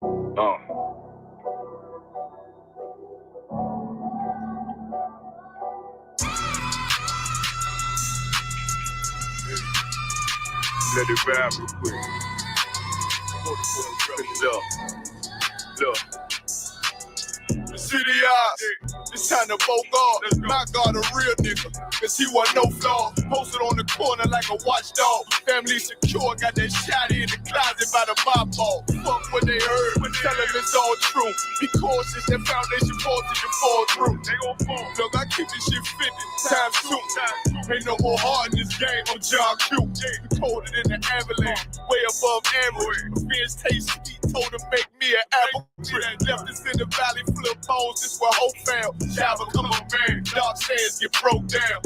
Let it rap real quick. Look. The city eyes, it's time to vote God. My God, a real nigga, cause he wasn't no flaw. Posted on the corner like a watchdog. Family secure, got that shotty in the closet by the mob ball. Fuck what they heard, tell them it's all true. Be cautious, that foundation falls if you fall through. They gon' fall. Look, I keep this shit 50 times 2. Ain't no more heart in this game, I'm John Q. Colder than the avalanche, way above average. Fierce taste sweet, told him make me an apple tree. Left us in the valley full of bones, this where hope found. Shall become a man, dark sands get broke down.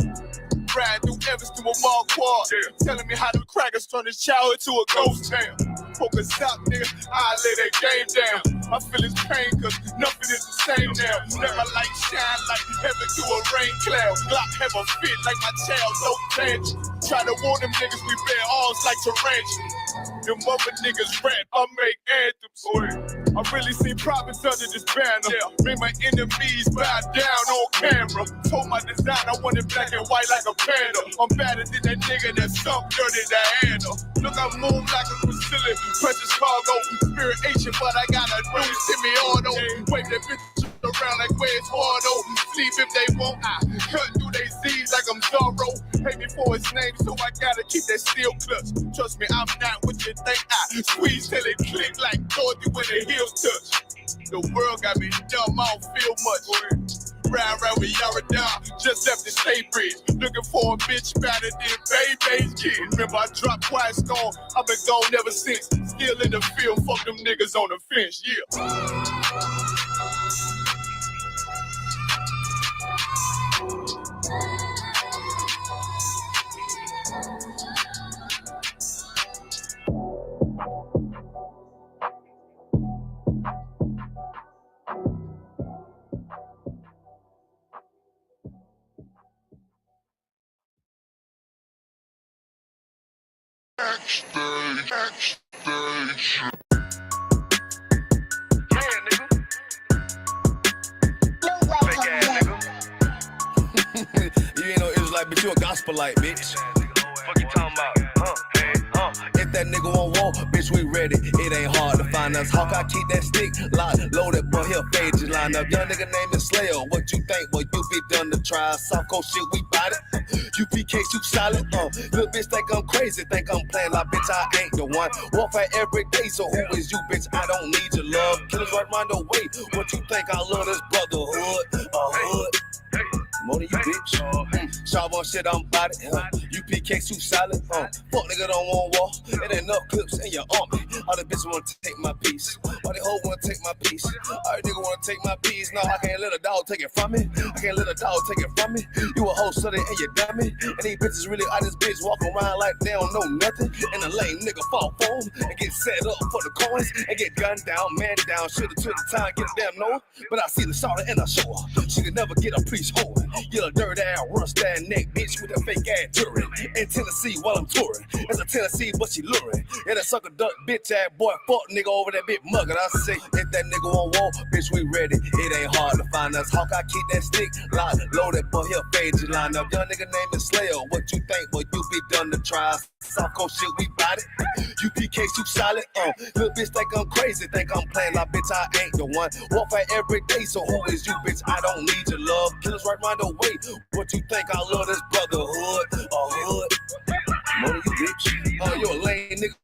Riding through Evans to a mall quad, telling me how the crackers turn his childhood to a ghost town. Focus out, nigga, I lay that game down. I feel his pain, cause nothing is the same now. Never light shine like heaven through a rain cloud. Glock have a fit like my child, no bench. Try to warn them niggas, we bear arms like tarantulas. Them mother niggas rap, I make anthems. I really seen profits under this banner. Made my enemies bow down on camera. Told my design I wanted black and white like a panda. I'm better than that nigga that sunk dirty Diana. Look, I move like a Brazilian, precious cargo. Spirit Asian, but I got a new semi-auto. Wave that bitch around like where's Hardo. Sleep if they won't, I cut through they Z's like I'm Zorro. Pay me for his name, so I gotta keep that steel clutch. Trust me, I'm not what you think. I squeeze till it click like Dorothy when the heels touch. The world got me dumb, I don't feel much. Ride around with Yara down, just left the state bridge. Looking for a bitch better than Baby's kid. Remember I dropped Quiet Storm, I've been gone ever since. Still in the field, fuck them niggas on the fence, yeah. Backstage. You ain't no Israelite, but you a gospelite, bitch. Fuck you talking about? If that nigga won't walk, bitch, we ready. It ain't hard to find us. Hawk, I keep that stick locked, loaded, but he'll fade you line up. Young nigga named Slayer. What you think? Well, you be done to try. Soft coast shit, we bought it. UPK, you solid. Little bitch think I'm crazy, think I'm playing like bitch, I ain't the one. Warfare every day, so who is you, bitch? I don't need your love. Killers right round the way. What you think? I love this brotherhood. Hood. More than you, bitch. Sharp on shit, I'm body. UPK too solid. Fuck nigga don't want war. It ain't enough clips in your army. All the bitches wanna take my piece. All the hoes wanna take my piece. All the nigga wanna take my piece. No, I can't let a dog take it from me. I can't let a dog take it from me. You a hoe, study and you dummy. And these bitches really out this bitch walk around like they don't know nothing. And the lame nigga fall for 'em and get set up for the coins and get gunned down, man down. Shoulda took the time, get a damn know. But I see the shawty and I show her. She could never get a priest hoe. You a dirt ass, rust ass neck bitch with a fake ass jury. In Tennessee while I'm touring. It's a Tennessee, but she luring. And a sucker duck bitch ass boy, fuck nigga over that bitch muggin'. I say, if that nigga won't walk, bitch, we ready. It ain't hard to find us. Hawk, I keep that stick locked, loaded, but he'll fade you line up. Young nigga named Slayer. What you think? Well, you be done to try. South Coast shit, we bout it. UPK too solid. Little bitch think I'm crazy, think I'm playing like bitch, I ain't the one. Warfare every day, so who is you, bitch? I don't need your love. Killers right round the way. What you think? I love this brotherhood. Hood. More than you, bitch. You a lame nigga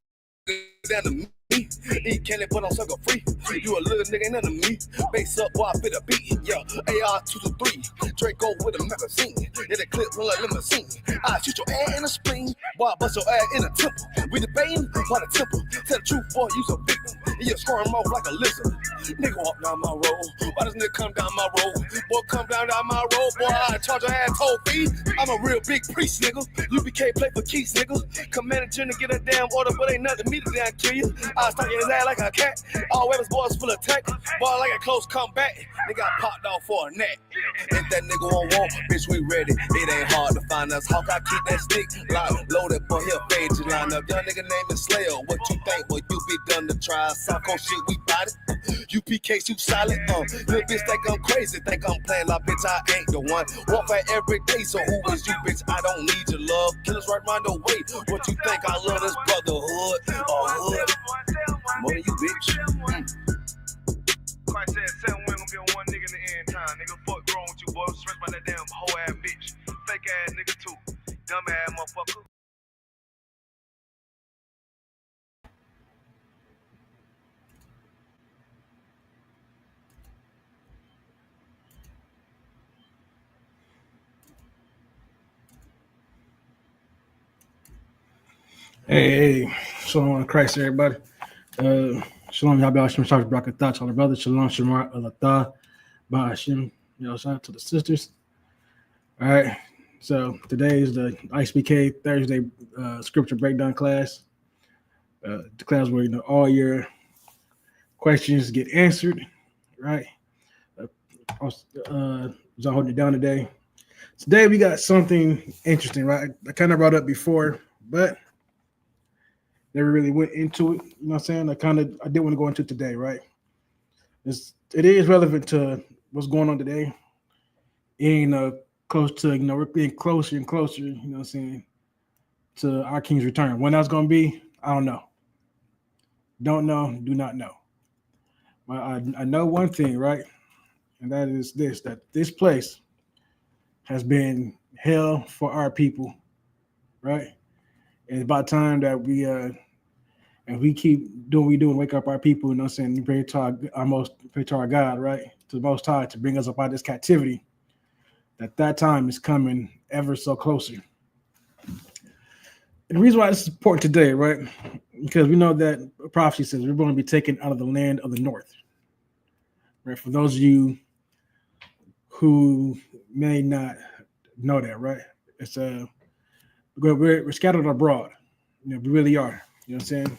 down to me. Eat candy, but I'm sucker free. You a little nigga, ain't nothing to me. Base up, boy, I fit a beat. Yeah, AR 223. Draco with a magazine. Yeah, the clip run like limousine. I shoot your ass in the spleen. Boy, I bust your ass in the temple. We debating by the temple. Tell the truth, boy, you's a victim. And you're scoring off like a lizard. Nigga walk down my road. Why does nigga come down my road? Boy, come down my road. Boy, I charge your ass toll fee. I'm a real big priest, nigga. UPK play for keys, nigga. Commanding to get a damn order, but ain't nothing me to damn kill you. I stuck in his ass like a cat. All weapons, boys full of tech. Boy, like a close combat. They got popped off for a neck. If that nigga won't walk, bitch, we ready. It ain't hard to find us. Hawk, I keep that stick locked, loaded, but he'll fade you line up. Young nigga named Slayer. What you think? Well, you be done to try. Psycho shit, we bout it. UPK, you solid. Little bitch think I'm crazy, think I'm playing like bitch, I ain't the one. Warfare every day, so who is you, bitch? I don't need your love. Killers right round the way. What you think? I love this brotherhood or hood? More than you, bitch. Christ said 7 women gonna be on one nigga in the end time. Nigga, fuck wrong with you, boy? Stressed by that damn hoe ass bitch. Fake ass nigga too. Dumb ass motherfucker. Hey, shalom to Christ, everybody. Shalom, Yahweh Hashem, Shabbat Brakatah, to all the brothers. Shalom, Shemar, Alatah, Ba'ashim, shout out to the sisters. All right, so today is the ISUPK Thursday scripture breakdown class. The class where all your questions get answered, right? I was holding it down today. Today we got something interesting, right? I kind of brought up before, but never really went into it. You know what I'm saying? I did want to go into it today, right? It is relevant to what's going on today. And close to, we're getting closer and closer, you know what I'm saying, to our King's return. When that's going to be, I don't know. Don't know, do not know. But I know one thing, right? And that is that this place has been hell for our people, right? And it's about time that we keep doing what we do and wake up our people, you know what I'm saying? We pray to our God, right? To the Most High to bring us up out of this captivity. That time is coming ever so closer. And the reason why this is important today, right? Because we know that prophecy says we're going to be taken out of the land of the north. Right? For those of you who may not know that, right? It's we're scattered abroad. We really are. You know what I'm saying?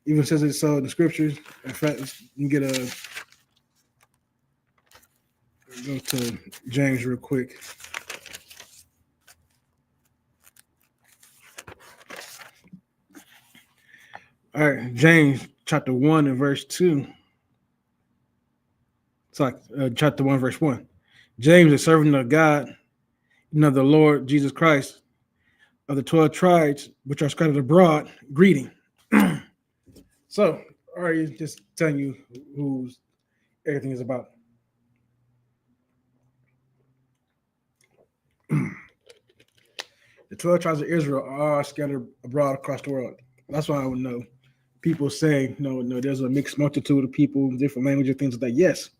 Even says it so in the scriptures. In fact, you get go to James real quick. All right, James chapter 1 and verse 2. It's like chapter 1, verse 1. James, a servant of God, the Lord Jesus Christ, of the 12 tribes which are scattered abroad, greeting. So, all right, just telling you who everything is about. The 12 tribes of Israel are scattered abroad across the world. That's why I would know. People say, no, there's a mixed multitude of people, different languages, things like that. Yes,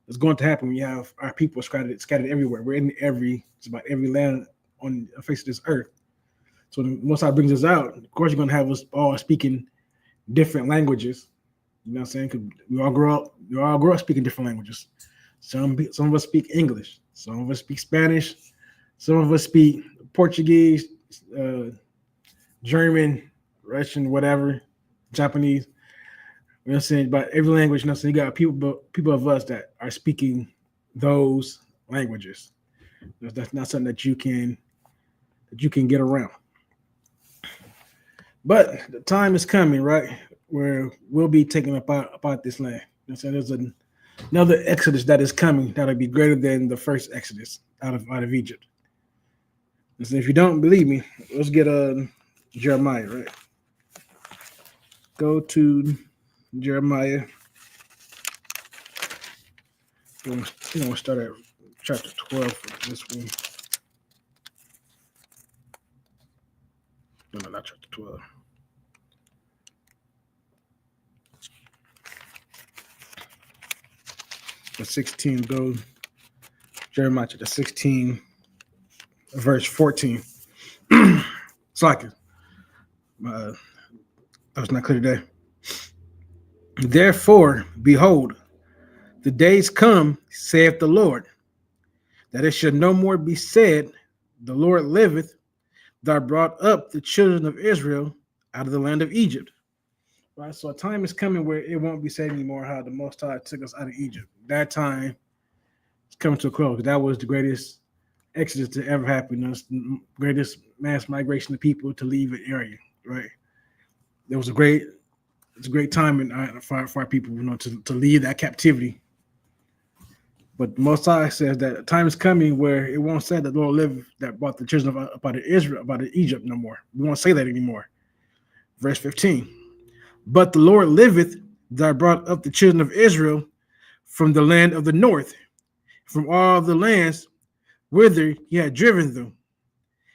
it's going to happen. We have our people scattered everywhere. We're in just about every land on the face of this earth. So once I brings us out, of course, you're going to have us all speaking different languages. You know what I'm saying? Because we all grow up speaking different languages. Some of us speak English. Some of us speak Spanish. Some of us speak Portuguese, German, Russian, whatever, Japanese. You know what I'm saying? But every language, so you got people of us that are speaking those languages. That's not something that you can get around. But the time is coming, right, where we'll be taken about this land. You know what I'm saying? There's another exodus that is coming that'll be greater than the first exodus out of Egypt. And so if you don't believe me, let's get Jeremiah, right? Go to Jeremiah. I'm going to start at chapter 12 for this one. No, not chapter 12. The 16, go Jeremiah chapter 16, verse 14. It's like that was not clear today. Therefore, behold, the days come, saith the Lord, that it should no more be said, the Lord liveth, that I brought up the children of Israel out of the land of Egypt. Right, so a time is coming where it won't be said anymore how the Most High took us out of Egypt. That time is coming to a close. That was the greatest exodus to ever happen. That's the greatest mass migration of people to leave an area. Right, there was a great it's a great time for our people, to leave that captivity. But the Most High says that a time is coming where it won't say that the Lord live that brought the children of out of Israel, about Egypt no more. We won't say that anymore. Verse 15. But the Lord liveth that brought up the children of Israel from the land of the north, from all the lands whither he had driven them.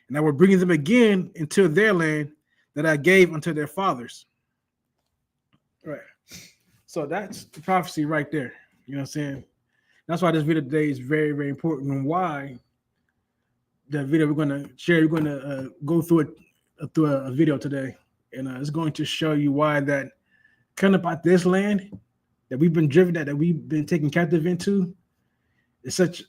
And I will bring them again into their land that I gave unto their fathers. Right. So that's the prophecy right there. You know what I'm saying? That's why this video today is very, very important, and why the video we're going to share, we're going to go through it through a video today, and it's going to show you why that kind of about this land that we've been driven, that we've been taken captive into, is such,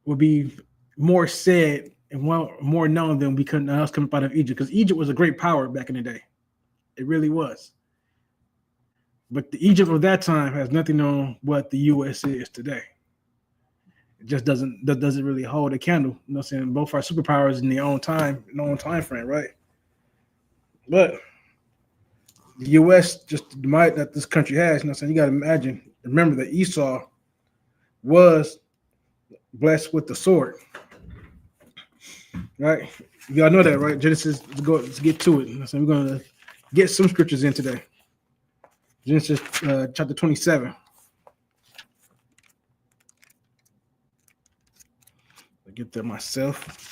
will be more said and more known than we couldn't us coming out of Egypt, because Egypt was a great power back in the day. It really was. But the Egypt of that time has nothing on what the U.S. is today. It just doesn't really hold a candle. You know what I'm saying? Both our superpowers in their own time frame, right? But the U.S., just the might that this country has, you know what I'm saying? You got to remember that Esau was blessed with the sword, right? You all know that, right? Genesis, let's get to it. You know what I'm saying? We're going to get some scriptures in today. Genesis chapter 27. I get there myself.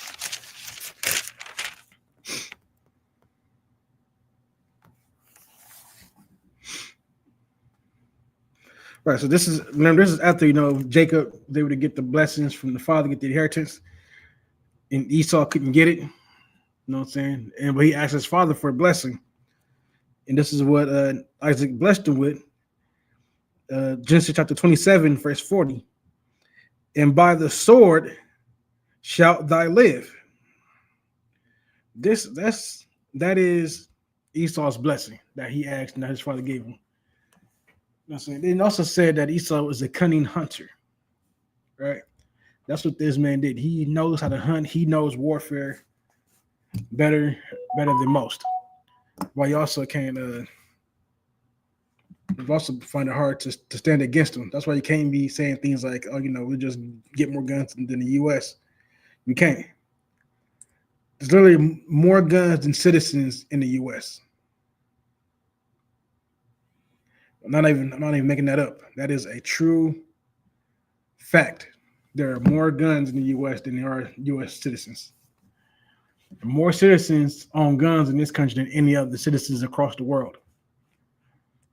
Right, so this is after Jacob, they were to get the blessings from the father, get the inheritance, and Esau couldn't get it. You know what I'm saying? But he asked his father for a blessing. And this is what Isaac blessed him with. Genesis chapter 27, verse 40. And by the sword shalt thou live. That is Esau's blessing that he asked and that his father gave him. You know what I'm saying? They also said that Esau was a cunning hunter. Right? That's what this man did. He knows how to hunt. He knows warfare better than most. While you also can't, you also find it hard to stand against them. That's why you can't be saying things like, "Oh, we'll just get more guns than the U.S." You can't. There's literally more guns than citizens in the U.S. I'm not even making that up. That is a true fact. There are more guns in the U.S. than there are U.S. citizens. More citizens own guns in this country than any of the citizens across the world.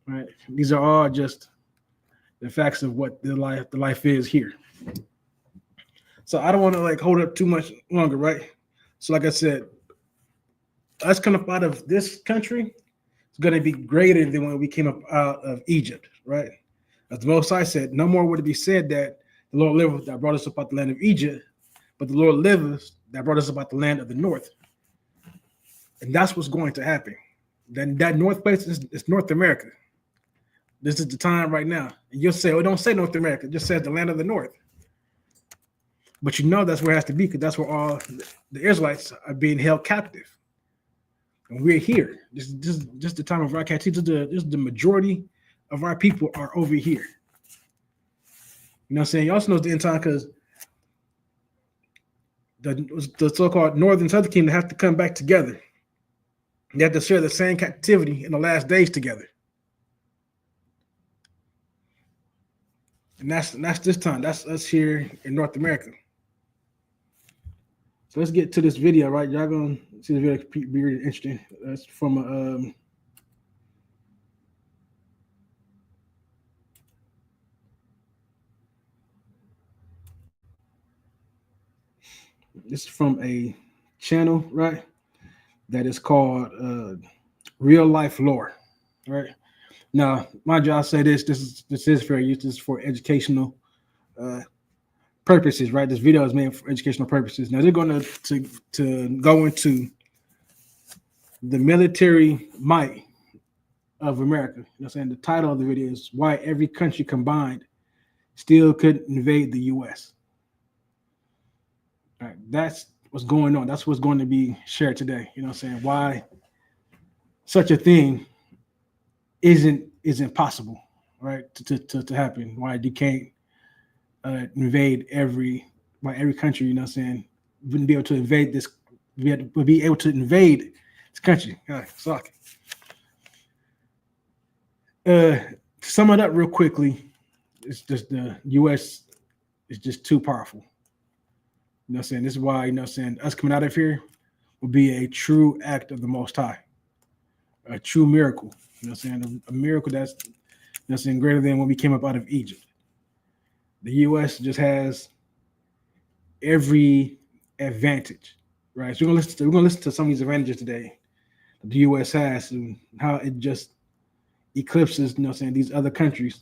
Right? These are all just the facts of what the life is here. So I don't want to hold up too much longer, right? So like I said, us coming up out of this country is going to be greater than when we came up out of Egypt, right? As the Most High said, no more would it be said that the Lord liveth that brought us up out the land of Egypt, but the Lord liveth that brought us about the land of the north. And that's what's going to happen. Then that north place is North America. This is the time right now. And you'll say, don't say North America. It just says the land of the north. But that's where it has to be, because that's where all the Israelites are being held captive. And we're here. This is just the time of our captivity. This is the majority of our people are over here. You know what I'm saying? You also know it's the end time, because the so-called northern southern kingdom have to come back together. They have to share the same captivity in the last days together. And that's this time. That's us here in North America. So let's get to this video, right? Y'all gonna see the video, be really interesting. That's from this is from a channel, right? That is called Real Life Lore, right? Now, mind you, I'll say this is fair use. This is for educational purposes, right? This video is made for educational purposes. Now they're going to go into the military might of America. You know what I'm saying? The title of the video is Why Every Country Combined Still Couldn't Invade the U.S. All right, that's what's going on. That's what's going to be shared today. You know what I'm saying? Why such a thing isn't possible, right? To happen. Why you can't invade every country, you know what I'm saying, wouldn't be able to invade this, would be able to invade this country. Suck. To sum it up real quickly, it's just the US is just too powerful. You know what I'm saying? This is why, you know what I'm saying, us coming out of here would be a true act of the Most High, a true miracle. You know what I'm saying? A miracle that's, you know what I'm saying, greater than when we came up out of Egypt. The US just has every advantage, right? So we're gonna listen to some of these advantages today that the US has and how it just eclipses, you know what I'm saying, these other countries.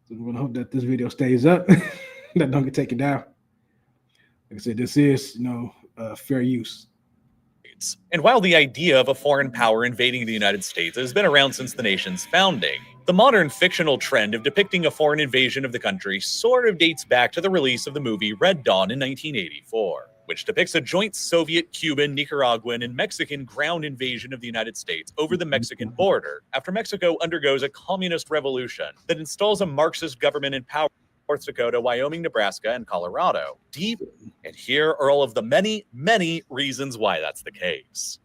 So we're gonna hope that this video stays up, that don't get taken down. Like I said, this is, you know, fair use. And while the idea of a foreign power invading the United States has been around since the nation's founding, the modern fictional trend of depicting a foreign invasion of the country sort of dates back to the release of the movie Red Dawn in 1984, which depicts a joint Soviet, Cuban, Nicaraguan, and Mexican ground invasion of the United States over the Mexican border after Mexico undergoes a communist revolution that installs a Marxist government in power. North Dakota, Wyoming, Nebraska, and Colorado. Deep, and here are all of the many, many reasons why that's the case.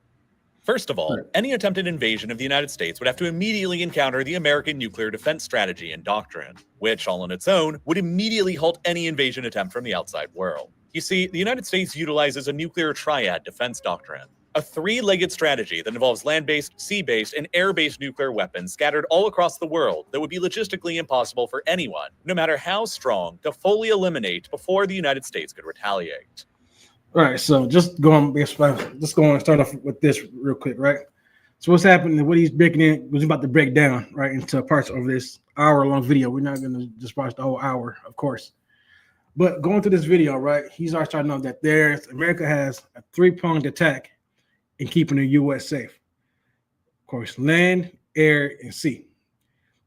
First of all, any attempted invasion of the United States would have to immediately encounter the American nuclear defense strategy and doctrine, which all on its own would immediately halt any invasion attempt from the outside world. You see, the United States utilizes a nuclear triad defense doctrine, a three-legged strategy that involves land-based, sea-based, and air-based nuclear weapons scattered all across the world that would be logistically impossible for anyone, no matter how strong, to fully eliminate before the United States could retaliate. All right, so just going and start off with this real quick, right? So what's happening, what he's about to break down, right, into parts of this hour-long video. We're not going to just watch the whole hour, of course. But going through this video, right, he's already starting to know that America has a three-pronged attack in keeping the U.S. safe. Of course, land, air, and sea.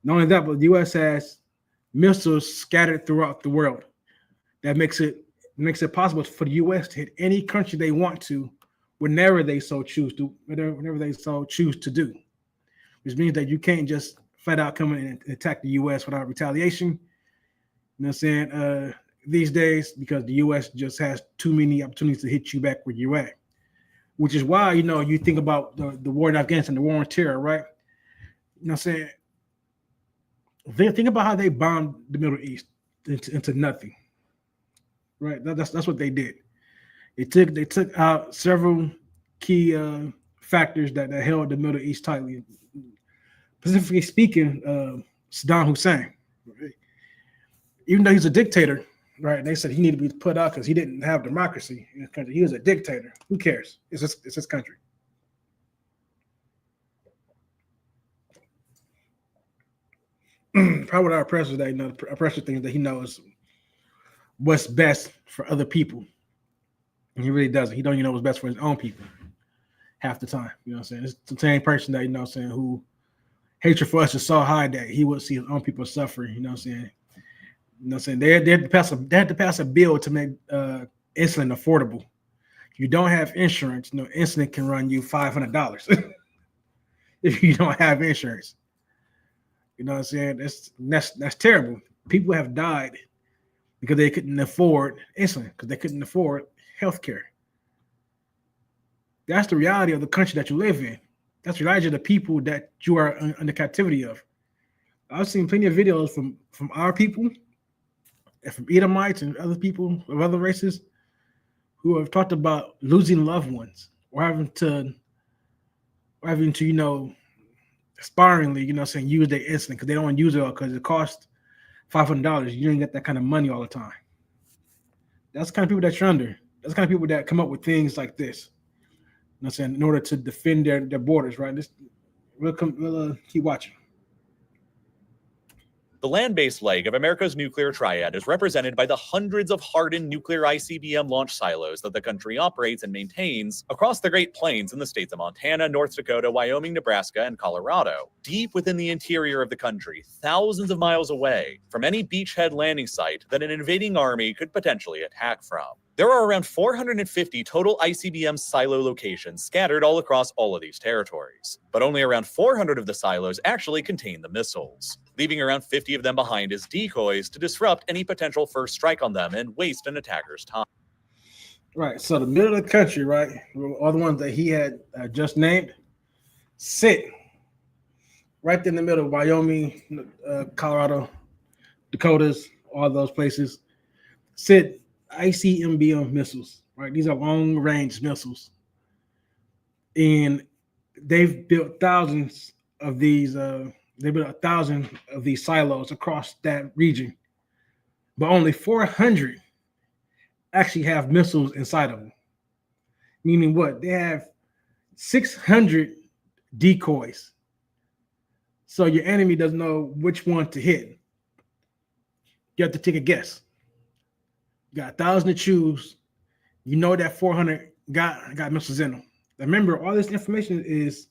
Not only that, but the U.S. has missiles scattered throughout the world. That makes it possible for the U.S. to hit any country they want to, whenever they so choose to, do. Which means that you can't just flat out come in and attack the U.S. without retaliation. You know what I'm saying? These days, because the U.S. just has too many opportunities to hit you back where you're at. Which is why, you know, you think about the war in Afghanistan, the war on terror, right? You know what I'm saying? Think about how they bombed the Middle East into nothing, right? That's what they did. They took out several key factors that held the Middle East tightly. Specifically speaking, Saddam Hussein, right? Even though he's a dictator, right? They said he needed to be put out because he didn't have democracy in his country. He was a dictator. Who cares? It's his country. Probably with our oppressors, that, you know, the oppressor things that he knows what's best for other people. And he really doesn't. He don't even know what's best for his own people half the time. You know what I'm saying? It's the same person that, you know what I'm saying, who hatred for us is so high that he would see his own people suffer. You know what I'm saying? You know what I'm saying? They had to pass a bill to make insulin affordable. If you don't have insurance, you know, insulin can run you $500 if you don't have insurance. You know what I'm saying? That's terrible. People have died because they couldn't afford insulin, because they couldn't afford health care. That's the reality of the country that you live in. That's the reality of the people that you are under captivity of. I've seen plenty of videos from our people, and from Edomites and other people of other races who have talked about losing loved ones or having to, you know, sparingly, you know, saying use their insulin because they don't want to use it all because it costs $500. You don't get that kind of money all the time. That's the kind of people that you're under. That's the kind of people that come up with things like this. You know what I'm saying? In order to defend their borders, right? We'll keep watching. The land-based leg of America's nuclear triad is represented by the hundreds of hardened nuclear ICBM launch silos that the country operates and maintains across the Great Plains in the states of Montana, North Dakota, Wyoming, Nebraska, and Colorado, deep within the interior of the country, thousands of miles away from any beachhead landing site that an invading army could potentially attack from. There are around 450 total ICBM silo locations scattered all across all of these territories, but only around 400 of the silos actually contain the missiles, leaving around 50 of them behind as decoys to disrupt any potential first strike on them and waste an attacker's time. Right. So the middle of the country, right, all the ones that he had just named, sit right in the middle of Wyoming, Colorado, Dakotas, all those places, sit ICBM missiles, right? These are long-range missiles. And they've built thousands of these, they built 1,000 of these silos across that region. But only 400 actually have missiles inside of them. Meaning what? They have 600 decoys. So your enemy doesn't know which one to hit. You have to take a guess. You got 1,000 to choose. You know that 400 got missiles in them. Remember, all this information is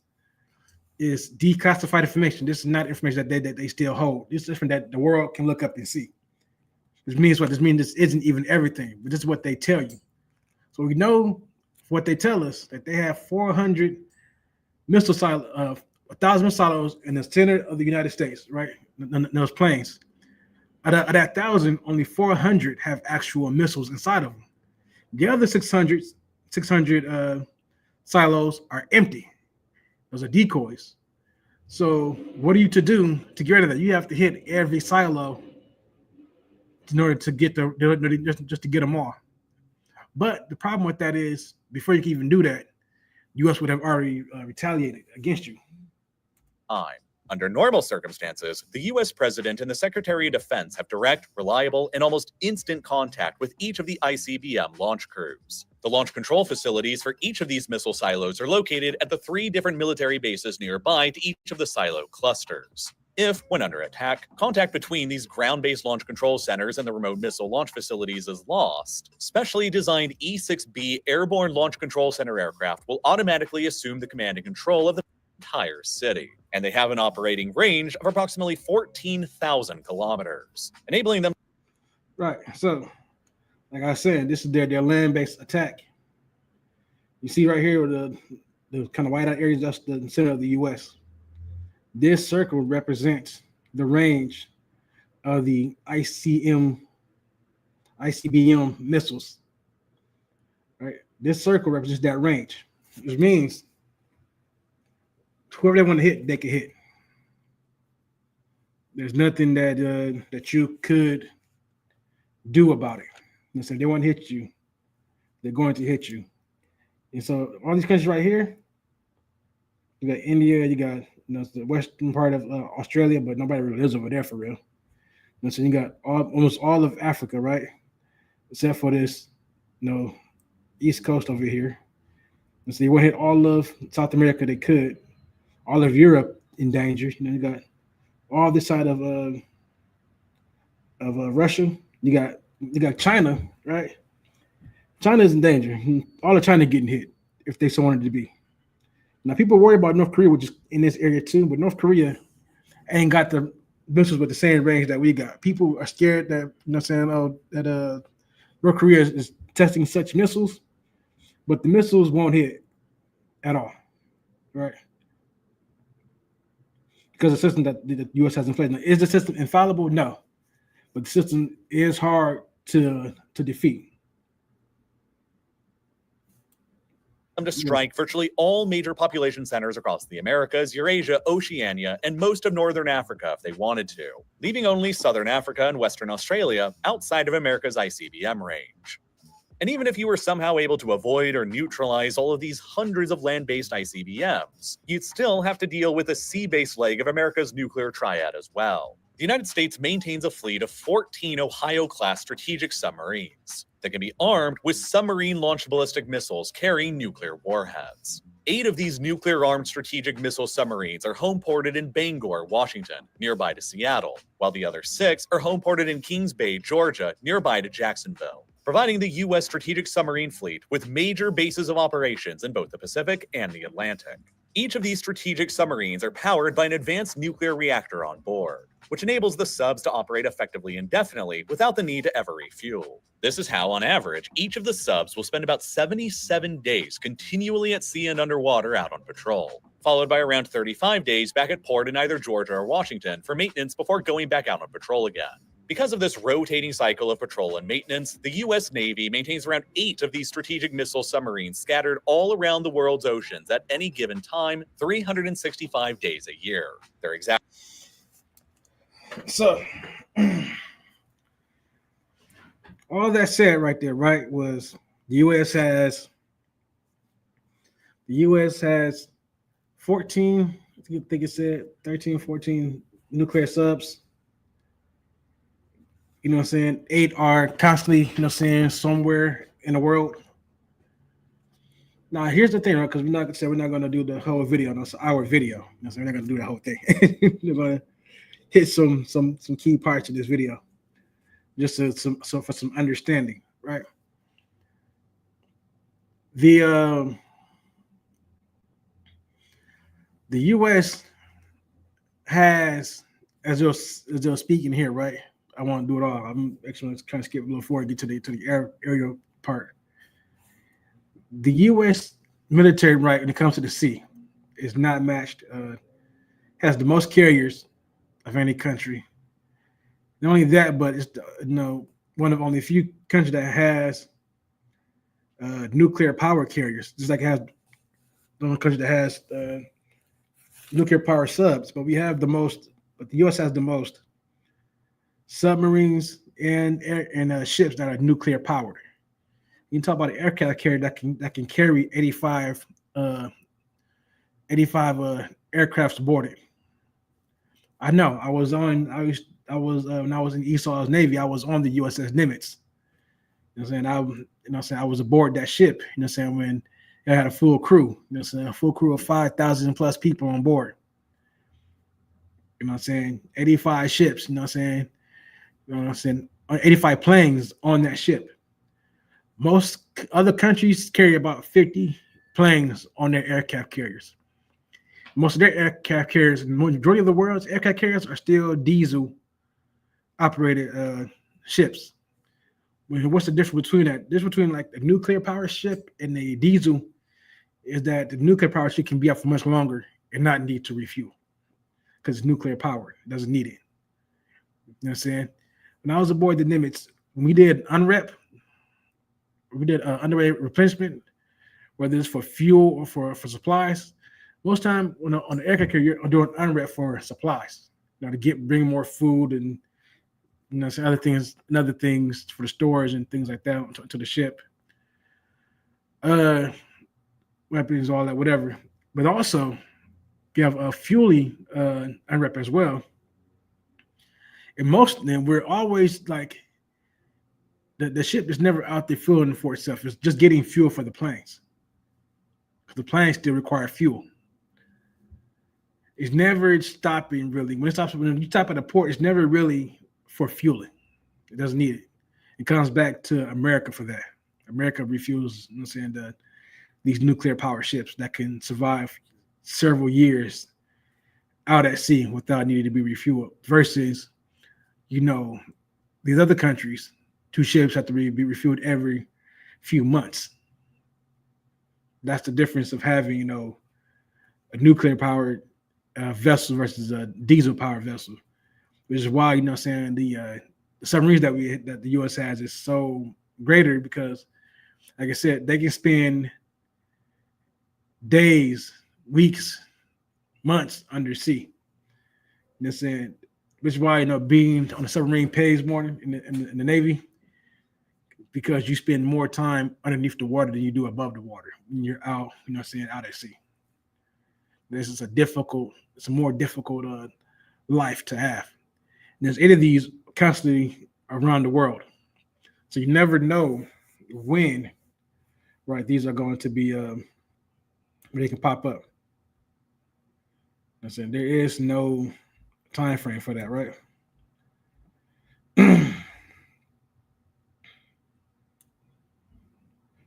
declassified information. This is not information that they still hold. This is information that the world can look up and see. This means what? This means this isn't even everything, but this is what they tell you. So we know what they tell us, that they have 400 missile silos, 1,000 silos in the center of the United States, right? In those planes. Out of that 1,000, only 400 have actual missiles inside of them. The other 600 silos are empty. Those are decoys. So what are you to do to get rid of that? You have to hit every silo in order to get just to get them all. But the problem with that is, before you can even do that, U.S. would have already retaliated against you. Under normal circumstances, the U.S. President and the Secretary of Defense have direct, reliable, and almost instant contact with each of the ICBM launch crews. The launch control facilities for each of these missile silos are located at the 3 different military bases nearby to each of the silo clusters. If, when under attack, contact between these ground-based launch control centers and the remote missile launch facilities is lost, specially designed E-6B Airborne Launch Control Center aircraft will automatically assume the command and control of the entire city, and they have an operating range of approximately 14,000 kilometers, enabling them. Right. So, like I said, this is their land-based attack. You see right here, the kind of white out areas, that's the center of the U.S. This circle represents the range of the ICBM missiles. Right. This circle represents that range, which means whoever they want to hit, they can hit. There's nothing that you could do about it. And so if they want to hit you, they're going to hit you. And so all these countries right here, you got India, you got the western part of Australia, but nobody really lives over there for real. And so you got almost all of Africa, right? Except for this, east coast over here. And so you want to hit all of South America, they could. All of Europe in danger. You got all this side of Russia. You got China, right? China is in danger. All of China getting hit if they so wanted to be. Now people worry about North Korea, which is in this area too, but North Korea ain't got the missiles with the same range that we got. People are scared that that North Korea is testing such missiles, but the missiles won't hit at all, right? Because the system that the U.S. has in place. Now, is the system infallible? No. But the system is hard to defeat. To strike virtually all major population centers across the Americas, Eurasia, Oceania, and most of northern Africa if they wanted to, leaving only southern Africa and western Australia outside of America's ICBM range. And even if you were somehow able to avoid or neutralize all of these hundreds of land-based ICBMs, you'd still have to deal with a sea-based leg of America's nuclear triad as well. The United States maintains a fleet of 14 Ohio-class strategic submarines that can be armed with submarine-launched ballistic missiles carrying nuclear warheads. 8 of these nuclear-armed strategic missile submarines are home-ported in Bangor, Washington, nearby to Seattle, while the other 6 are home-ported in Kings Bay, Georgia, nearby to Jacksonville, providing the U.S. strategic submarine fleet with major bases of operations in both the Pacific and the Atlantic. Each of these strategic submarines are powered by an advanced nuclear reactor on board, which enables the subs to operate effectively indefinitely without the need to ever refuel. This is how, on average, each of the subs will spend about 77 days continually at sea and underwater out on patrol, followed by around 35 days back at port in either Georgia or Washington for maintenance before going back out on patrol again. Because of this rotating cycle of patrol and maintenance, the U.S. Navy maintains around 8 of these strategic missile submarines scattered all around the world's oceans at any given time, 365 days a year. Their exact. So, all that said right there, right, was the U.S. has 14, I think it said 13, 14 nuclear subs. You know what I'm saying? 8 are constantly, you know what I'm saying, somewhere in the world. Now, here's the thing, right? Because we're not going to do the whole video. No, it's our video. You know what I'm saying? We're not going to do the whole thing. We're going to hit some key parts of this video, just so for some understanding, right? The U.S. has, as you're speaking here, right? I want to do it all. I'm actually trying to skip a little forward, get to the aerial part. The U.S. military, right, when it comes to the sea, is not matched. Has the most carriers of any country. Not only that, but it's one of only a few countries that has nuclear power carriers. Just like it has the only country that has nuclear power subs. But we have the most. But the U.S. has the most submarines and ships that are nuclear powered. You can talk about an aircraft carrier that can carry 85 aircrafts boarded. I know. I was when I was in Esau's Navy. I was on the USS Nimitz. You know what I'm saying? I was aboard that ship. You know what I'm saying? When it had a full crew. You know what I'm saying? A full crew of 5,000 plus people on board. You know what I'm saying? 85 ships. You know what I'm saying? You know what I'm saying? 85 planes on that ship. Most other countries carry about 50 planes on their aircraft carriers. Most of their aircraft carriers, the majority of the world's aircraft carriers are still diesel operated ships. What's the difference between that? The difference between like a nuclear power ship and a diesel is that the nuclear power ship can be up for much longer and not need to refuel because it's nuclear powered. It doesn't need it. You know what I'm saying? When I was aboard the Nimitz, we did unrep. We did underway replenishment, whether it's for fuel or for supplies. Most time on the aircraft carrier, you're doing unrep for supplies, to bring more food and some other things for the storage and things like that to the ship. Weapons, all that, whatever. But also, you have a fueling unrep as well. And most of them, we're always like, the ship is never out there fueling for itself. It's just getting fuel for the planes. Because the planes still require fuel. It's never stopping really. When you stop at a port, it's never really for fueling. It doesn't need it. It comes back to America for that. America refuels, these nuclear power ships that can survive several years out at sea without needing to be refueled. Versus, these other countries, 2 ships have to be refueled every few months. That's the difference of having, a nuclear powered vessel versus a diesel powered vessel, which is why, the submarines that the U.S. has is so greater because, like I said, they can spend days, weeks, months under sea. You know what I'm saying? Which is why, being on a submarine pays more in the Navy, because you spend more time underneath the water than you do above the water when you're out, out at sea. This is it's a more difficult life to have. And there's 8 of these constantly around the world. So you never know when, right, these are going to be where they can pop up. I'm saying there is no time frame for that, right?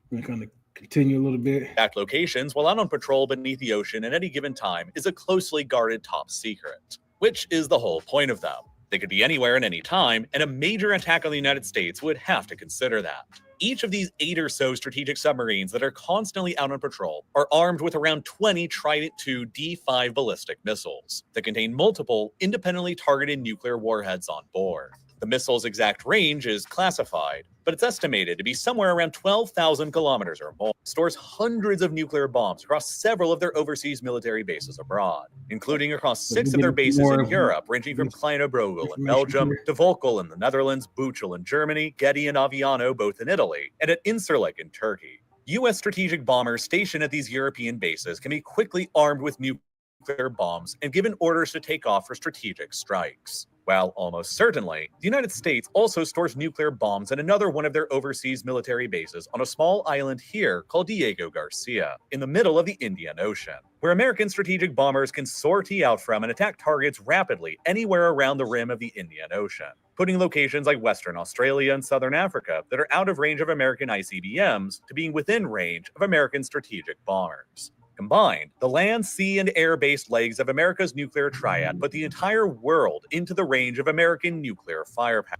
We're going to continue a little bit. Exact locations while out on patrol beneath the ocean at any given time is a closely guarded top secret, which is the whole point of them. They could be anywhere at any time, and a major attack on the United States would have to consider that. Each of these 8 or so strategic submarines that are constantly out on patrol are armed with around 20 Trident II D5 ballistic missiles that contain multiple independently targeted nuclear warheads on board. The missile's exact range is classified, but it's estimated to be somewhere around 12,000 kilometers or more. It stores hundreds of nuclear bombs across several of their overseas military bases abroad, including across 6 of their bases in Europe, ranging from Kleine-Brogel in Belgium to Volkel in the Netherlands, Buchel in Germany, Getty and Aviano both in Italy, and at Incirlik in Turkey. U.S. strategic bombers stationed at these European bases can be quickly armed with nuclear bombs and given orders to take off for strategic strikes. While almost certainly, the United States also stores nuclear bombs at another one of their overseas military bases on a small island here called Diego Garcia, in the middle of the Indian Ocean, where American strategic bombers can sortie out from and attack targets rapidly anywhere around the rim of the Indian Ocean, putting locations like Western Australia and Southern Africa that are out of range of American ICBMs to being within range of American strategic bombers. Combined, the land, sea, and air-based legs of America's nuclear triad put the entire world into the range of American nuclear firepower.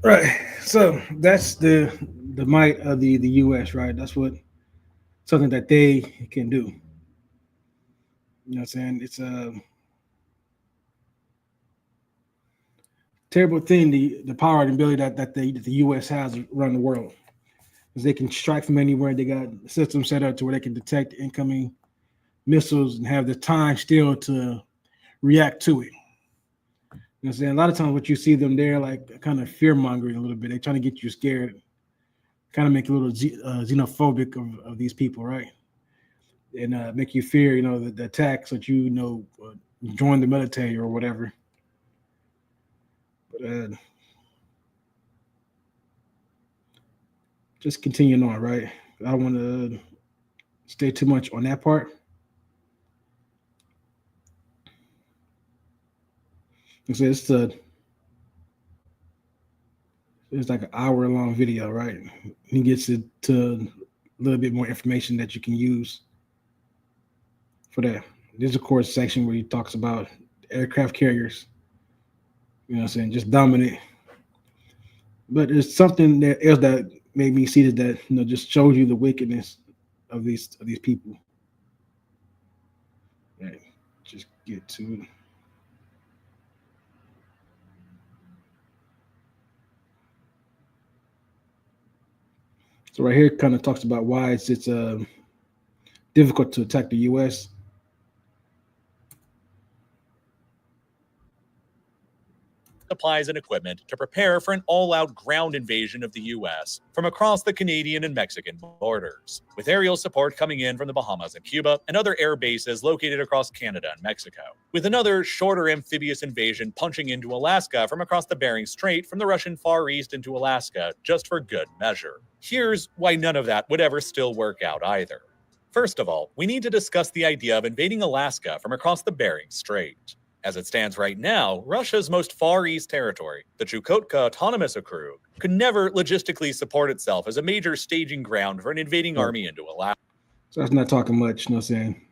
Right. So that's the might of the U.S., right? That's what something that they can do. You know what I'm saying? It's a terrible thing, the power and ability that the U.S. has around the world. Because they can strike from anywhere. They got systems set up to where they can detect incoming missiles and have the time still to react to it. You know what I'm saying? A lot of times what you see them there, like kind of fear-mongering a little bit. They're trying to get you scared, kind of make you a little xenophobic of these people, right? And make you fear, you know, the attacks that join the military or whatever. But just continuing on, right? I don't want to stay too much on that part. It's like an hour-long video, right? He gets it to a little bit more information that you can use for that. There's of course a section where he talks about aircraft carriers. You know what I'm saying? Just dominant. But there's something else that made me see that just shows you the wickedness of these people. Right. Just get to it. So right here kind of talks about why it's difficult to attack the U.S. Supplies and equipment to prepare for an all-out ground invasion of the U.S. from across the Canadian and Mexican borders, with aerial support coming in from the Bahamas and Cuba and other air bases located across Canada and Mexico, with another shorter amphibious invasion punching into Alaska from across the Bering Strait from the Russian Far East into Alaska just for good measure. Here's why none of that would ever still work out either. First of all, we need to discuss the idea of invading Alaska from across the Bering Strait. As it stands right now, Russia's most far east territory, the Chukotka Autonomous Okrug, could never logistically support itself as a major staging ground for an invading army into Alaska. So that's not talking much, you know what I'm saying?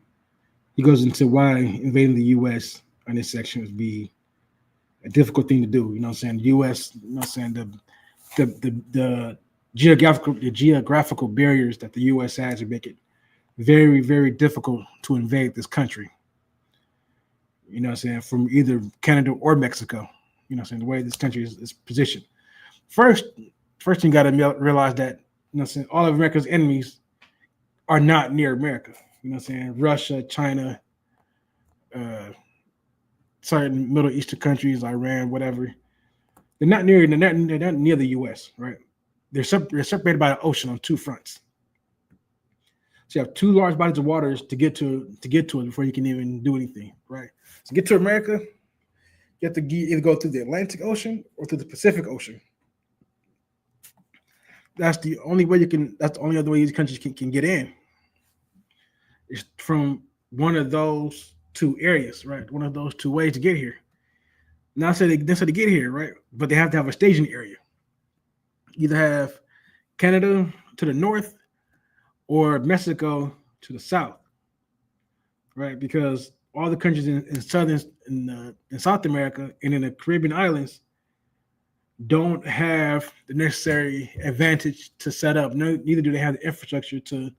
He goes into why invading the U.S. on this section would be a difficult thing to do. You know what I'm saying? The U.S., you know what I'm saying, the geographical barriers that the U.S. has would make it very, very difficult to invade this country. You know what I'm saying, from either Canada or Mexico. You know what I'm saying, the way this country is positioned. First thing you got to realize that, you know what I'm saying, all of America's enemies are not near America. You know what I'm saying, Russia, China, certain Middle Eastern countries, Iran, whatever. They're not near the U.S., right? They're separated by an ocean on two fronts. So you have two large bodies of waters to get to it before you can even do anything, right? To get to America, you have to either go through the Atlantic Ocean or through the Pacific Ocean. That's the only way you can. That's the only other way these countries can get in. is from one of those two areas, right? One of those two ways to get here. Not say they necessarily get here, right? But they have to have a staging area. Either have Canada to the north or Mexico to the south, right? Because all the countries in southern in South America and in the Caribbean islands don't have the necessary advantage to set up. No, neither do they have the infrastructure to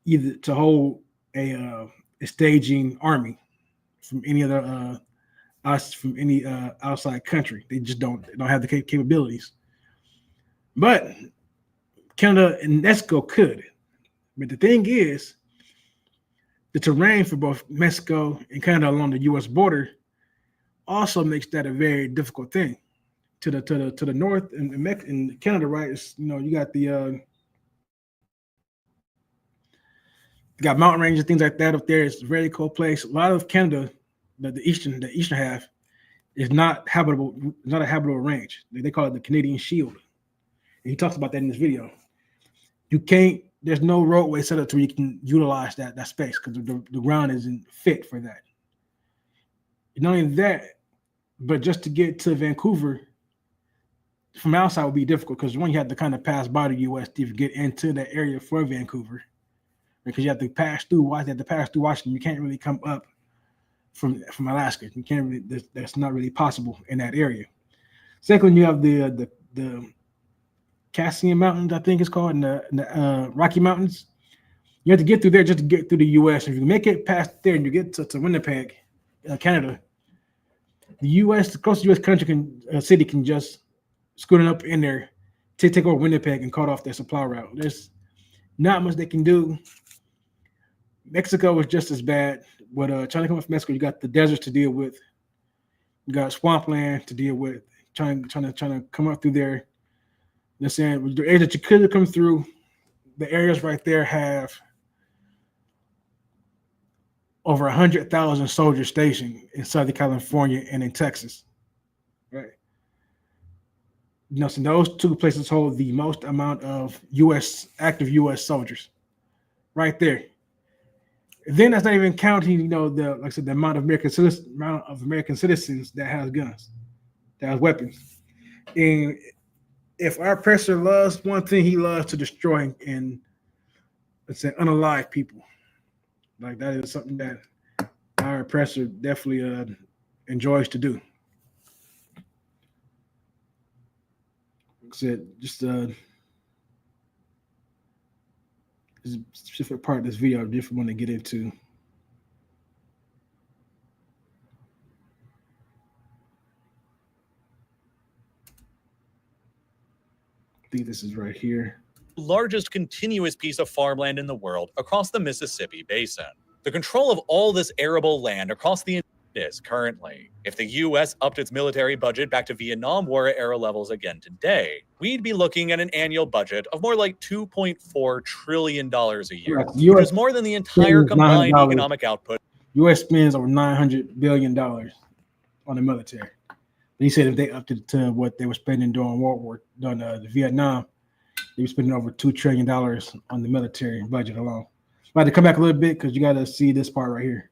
either to hold a staging army from any other us from any outside country. They just don't have the capabilities. But Canada and Mexico could. But the thing is, the terrain for both Mexico and Canada along the U.S. border also makes that a very difficult thing. To the north in Canada, right? It's, you got the you got mountain ranges, things like that up there. It's a very cold place. A lot of Canada, the eastern half, is not habitable. Not a habitable range. They call it the Canadian Shield. And he talks about that in this video. You can't. There's no roadway set up to where you can utilize that space because the ground isn't fit for that. Not only that, but just to get to Vancouver from outside would be difficult because one, you have to kind of pass by the U.S. to get into that area for Vancouver, because you have to pass through Washington. You have to pass through Washington. You can't really come up from Alaska. You can't really. That's not really possible in that area. Secondly, you have the Cassian Mountains, I think it's called, and the Rocky Mountains. You have to get through there just to get through the U.S. If you make it past there and you get to Winnipeg, Canada, the closest U.S. country city can just scooting up in there to take over Winnipeg and cut off their supply route. There's not much they can do. Mexico was just as bad. But trying to come up from Mexico, you got the deserts to deal with. You got swampland to deal with. Trying to come up through there. They're saying the areas that you could have come through, the areas right there have over 100,000 soldiers stationed in Southern California and in Texas. Right. So those two places hold the most amount of active U.S. soldiers, right there. And then that's not even counting, like I said, the amount of American citizens that has guns, that has weapons. And if our oppressor loves one thing, he loves to destroy and, let's say, unalive people. Like that is something that our oppressor definitely enjoys to do. Said just a specific part of this video I definitely want to get into. I think this is right here. Largest continuous piece of farmland in the world across the Mississippi Basin. The control of all this arable land across the is currently. If the U.S. upped its military budget back to Vietnam War era levels again today, we'd be looking at an annual budget of more like $2.4 trillion a year, which is more than the entire combined economic output. U.S. spends over $900 billion on the military. He said if they upped it to what they were spending during the Vietnam, they were spending over $2 trillion on the military budget alone. I'm about to come back a little bit because you got to see this part right here.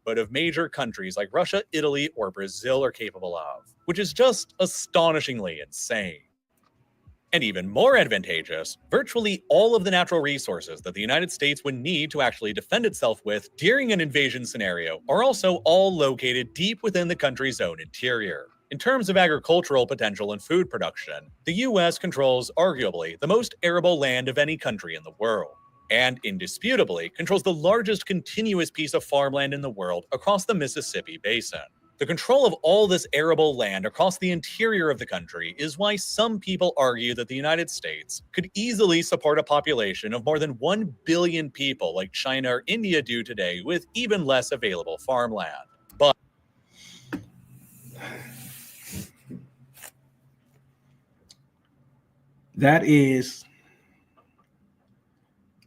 But of major countries like Russia, Italy, or Brazil are capable of, which is just astonishingly insane. And even more advantageous, virtually all of the natural resources that the United States would need to actually defend itself with during an invasion scenario are also all located deep within the country's own interior. In terms of agricultural potential and food production, the US controls arguably the most arable land of any country in the world, and indisputably controls the largest continuous piece of farmland in the world across the Mississippi Basin. The control of all this arable land across the interior of the country is why some people argue that the United States could easily support a population of more than 1 billion people like China or India do today with even less available farmland. But that is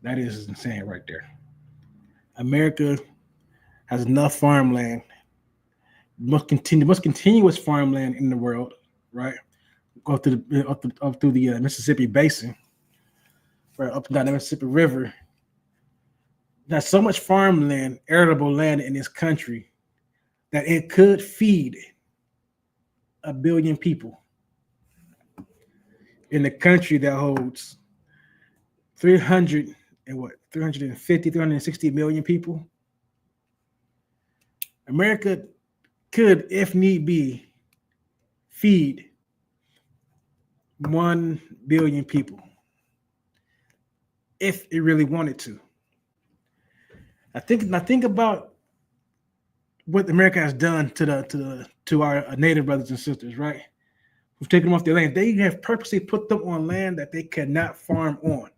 insane right there. America has enough farmland, most continuous farmland in the world, right? Up through the Mississippi Basin, right up and down the Mississippi River, there's so much farmland, arable land in this country that it could feed 1 billion people. In the country that holds 350, 360 million people. America could, if need be, feed 1 billion people if it really wanted to. I think about what America has done to our native brothers and sisters, right? We've taken them off their land. They have purposely put them on land that they cannot farm on,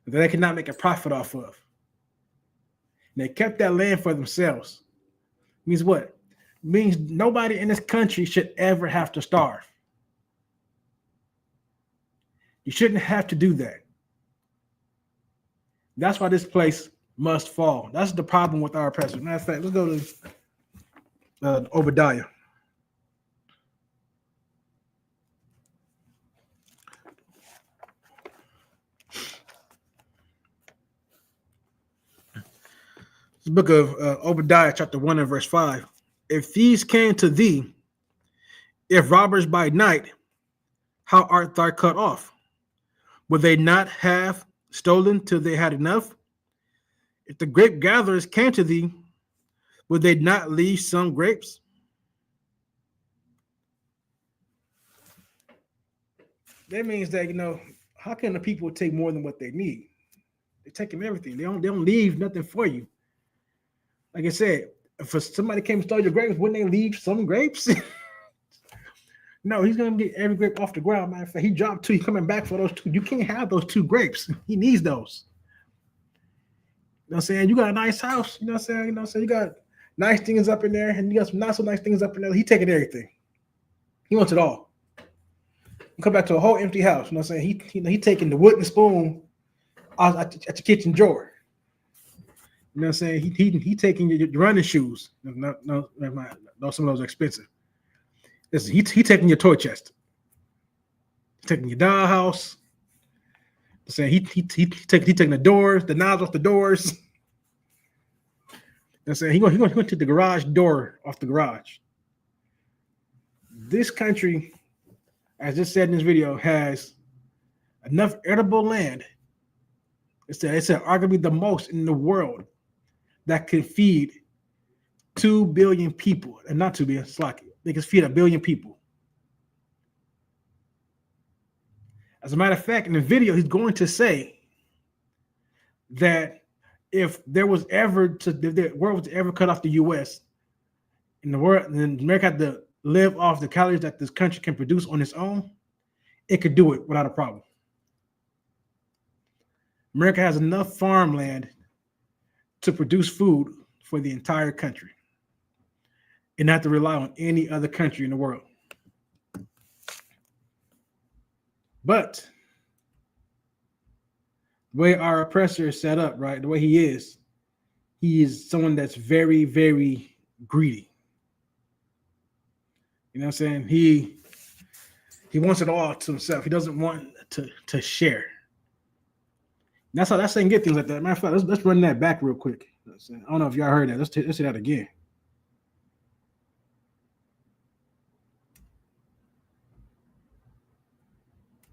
that they cannot make a profit off of. And they kept that land for themselves. Means what? Means nobody in this country should ever have to starve. You shouldn't have to do that. That's why this place must fall. That's the problem with our oppressors. Matter of fact, let's go to Obadiah. The book of Obadiah, chapter 1 and verse 5. If thieves came to thee, if robbers by night, how art thou cut off? Would they not have stolen till they had enough? If the grape gatherers came to thee, would they not leave some grapes? That means that, how can the people take more than what they need? They're taking everything. They don't leave nothing for you. Like I said, if somebody came and stole your grapes, wouldn't they leave some grapes? No, he's going to get every grape off the ground. Matter of fact, he dropped 2. He's coming back for those 2. You can't have those 2 grapes. He needs those. You know what I'm saying? You got a nice house. You know what I'm saying? You got nice things up in there, and you got some not so nice things up in there. He taking everything. He wants it all. You come back to a whole empty house. You know what I'm saying? He taking the wooden spoon out at the kitchen drawer. You know what I'm saying? He taking your running shoes. No, some of those are expensive. Listen, he taking your toy chest. He's taking your dollhouse. I'm saying he taking the doors, the knobs off the doors. You know what I'm saying? He going to take the garage door off the garage. This country, as just said in this video, has enough arable land. It's arguably the most in the world that can feed 2 billion people, and not 2 billion, slacky. They can feed 1 billion people. As a matter of fact, in the video, he's going to say that if the world was to ever cut off the U.S. and America had to live off the calories that this country can produce on its own, it could do it without a problem. America has enough farmland to produce food for the entire country and not to rely on any other country in the world. But the way our oppressor is set up, right, the way he is someone that's very, very greedy. You know what I'm saying? He wants it all to himself. He doesn't want to share. That's how they get things like that. Matter of fact, let's run that back real quick. I don't know if y'all heard that. Let's say that again.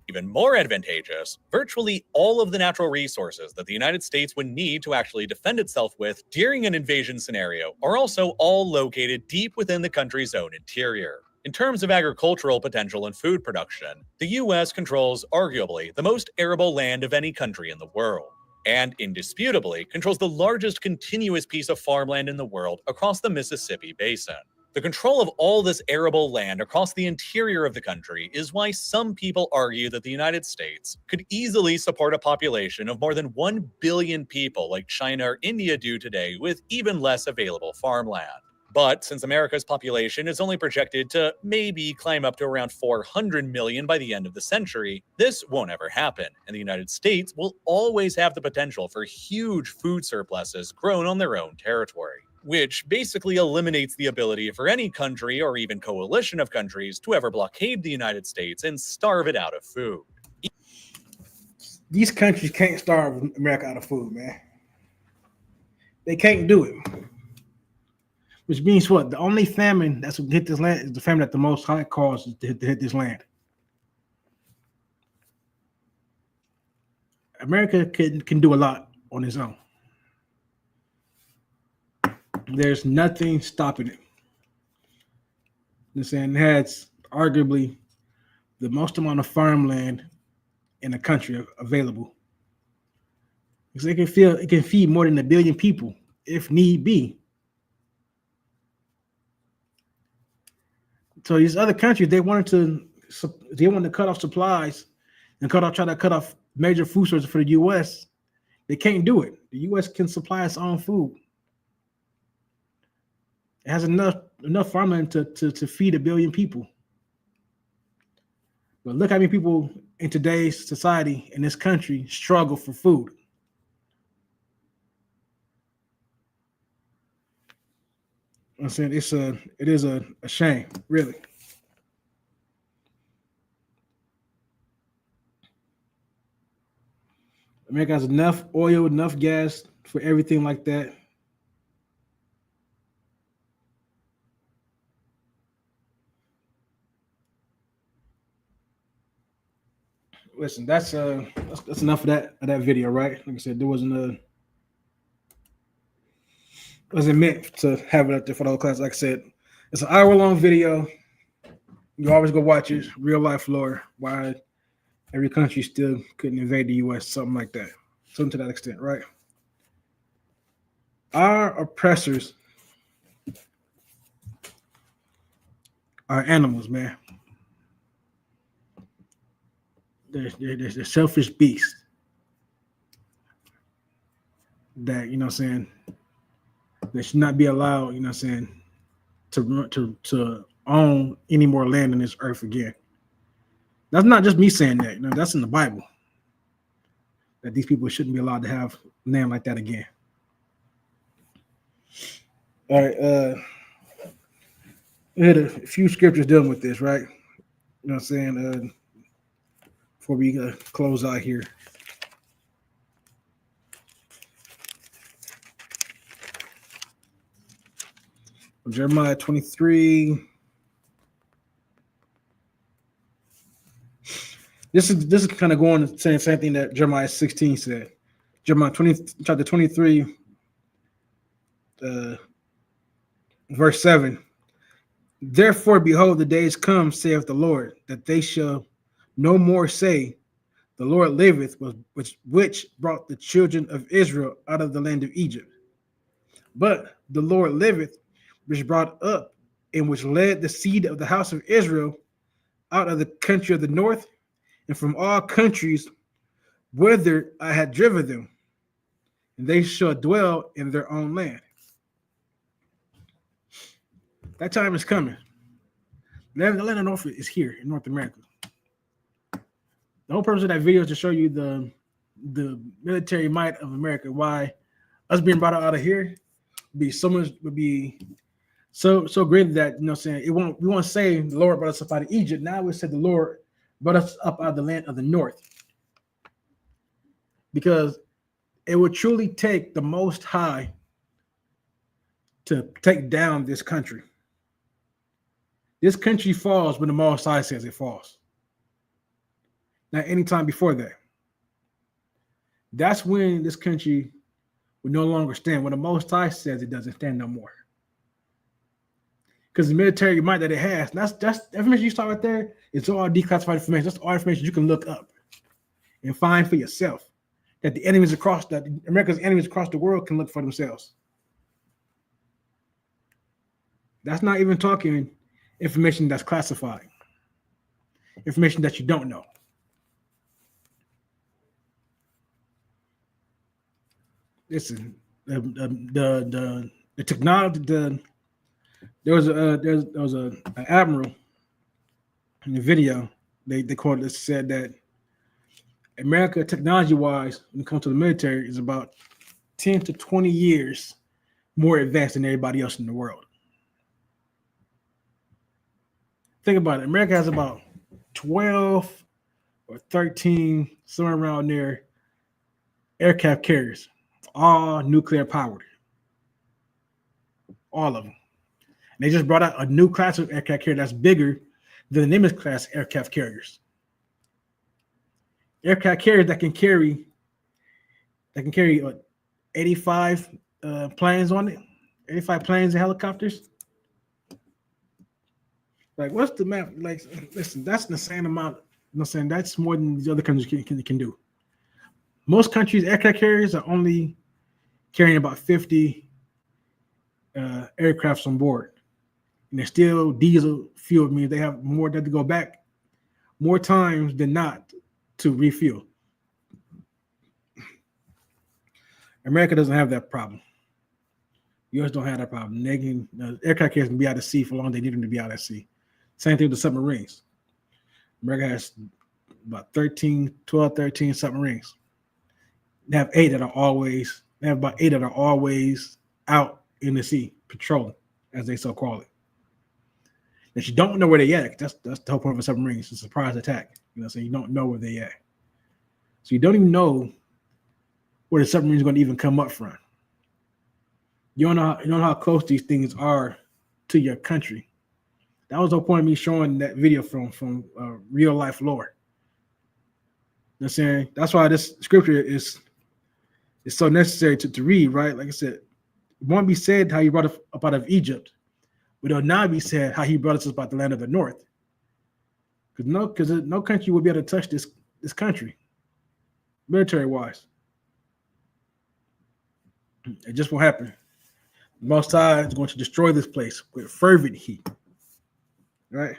Even more advantageous, virtually all of the natural resources that the United States would need to actually defend itself with during an invasion scenario are also all located deep within the country's own interior. In terms of agricultural potential and food production, the US controls arguably the most arable land of any country in the world, and indisputably controls the largest continuous piece of farmland in the world across the Mississippi Basin. The control of all this arable land across the interior of the country is why some people argue that the United States could easily support a population of more than 1 billion people like China or India do today with even less available farmland. But since America's population is only projected to maybe climb up to around 400 million by the end of the century, this won't ever happen, and the United States will always have the potential for huge food surpluses grown on their own territory, which basically eliminates the ability for any country or even coalition of countries to ever blockade the United States and starve it out of food. These countries can't starve America out of food, man. They can't do it. Which means what? The only famine that's what hit this land is the famine that the Most High caused to hit this land. America can do a lot on its own. There's nothing stopping it. It has arguably the most amount of farmland in the country available. Because it can feed more than 1 billion people if need be. So these other countries, they wanted to cut off supplies and try to cut off major food sources for the U.S. They can't do it. The U.S. can supply its own food. It has enough farmland to feed 1 billion people. But look how many people in today's society in this country struggle for food. I'm saying it is a shame, really. America has enough oil, enough gas for everything like that. Listen, that's enough of that video, right? Like I said, wasn't meant to have it up there for the whole class. Like I said, it's an hour-long video. You always go watch it, real life lore, why every country still couldn't invade the U.S., something like that. Something to that extent, right? Our oppressors are animals, man. They're selfish beasts that, you know what I'm saying, they should not be allowed, you know what I'm saying, to own any more land on this earth again. That's not just me saying that, you know, that's in the Bible. That these people shouldn't be allowed to have land like that again. All right, we had a few scriptures dealing with this, right? You know what I'm saying? Before we close out here. Jeremiah 23. This is kind of going to say the same thing that Jeremiah 16 said. Jeremiah chapter 23, verse 7. Therefore, behold, the days come, saith the Lord, that they shall no more say, the Lord liveth, which brought the children of Israel out of the land of Egypt. But the Lord liveth, which brought up and which led the seed of the house of Israel out of the country of the north, and from all countries whither I had driven them, and they shall dwell in their own land. That time is coming. The land of North is here in North America. The whole purpose of that video is to show you the military might of America. Why us being brought out of here would be so great that, you know, saying we won't say the Lord brought us up out of Egypt. Now we said the Lord brought us up out of the land of the north, because it would truly take the Most High to take down this country. This country falls when the Most High says it falls. Not any time before that. That's when this country would no longer stand. When the Most High says it doesn't stand no more. Because the military might that it has, that's information you saw right there. It's all declassified information. That's all information you can look up and find for yourself. That America's enemies across the world can look for themselves. That's not even talking information that's classified. Information that you don't know. Listen, the technology. There was an admiral in the video. They quoted this, said that America, technology-wise, when it comes to the military, is about 10 to 20 years more advanced than everybody else in the world. Think about it. America has about 12 or 13, somewhere around there, aircraft carriers, all nuclear powered, all of them. And they just brought out a new class of aircraft carrier that's bigger than the Nimitz class aircraft carriers. Aircraft carriers that can carry 85 planes on it, 85 planes and helicopters. Like, what's the map? Like, listen, that's the same amount. I'm saying that's more than the other countries can do. Most countries' aircraft carriers are only carrying about 50 aircrafts on board, and they're still diesel fuel. Means they have more that to go back more times than not to refuel. America doesn't have that problem. U.S. don't have that problem. They can, aircraft carriers can be out at sea for long as they need them to be out at sea. Same thing with the submarines. America has about 13 submarines. They have about eight that are always out in the sea, patrolling, as they so call it. That you don't know where they're at. That's the whole point of a submarine. It's a surprise attack. So you don't know where they're at. So you don't even know where the submarine is going to even come up from. You don't know how close these things are to your country. That was the point of me showing that video from real life lore. You know what I'm saying? That's why this scripture is so necessary to read, right? Like I said, it won't be said how he brought us up out of Egypt, but it'll now be said how he brought us about the land of the north. Because no country will be able to touch this country, military-wise. It just won't happen. The Most High is going to destroy this place with fervent heat. Right?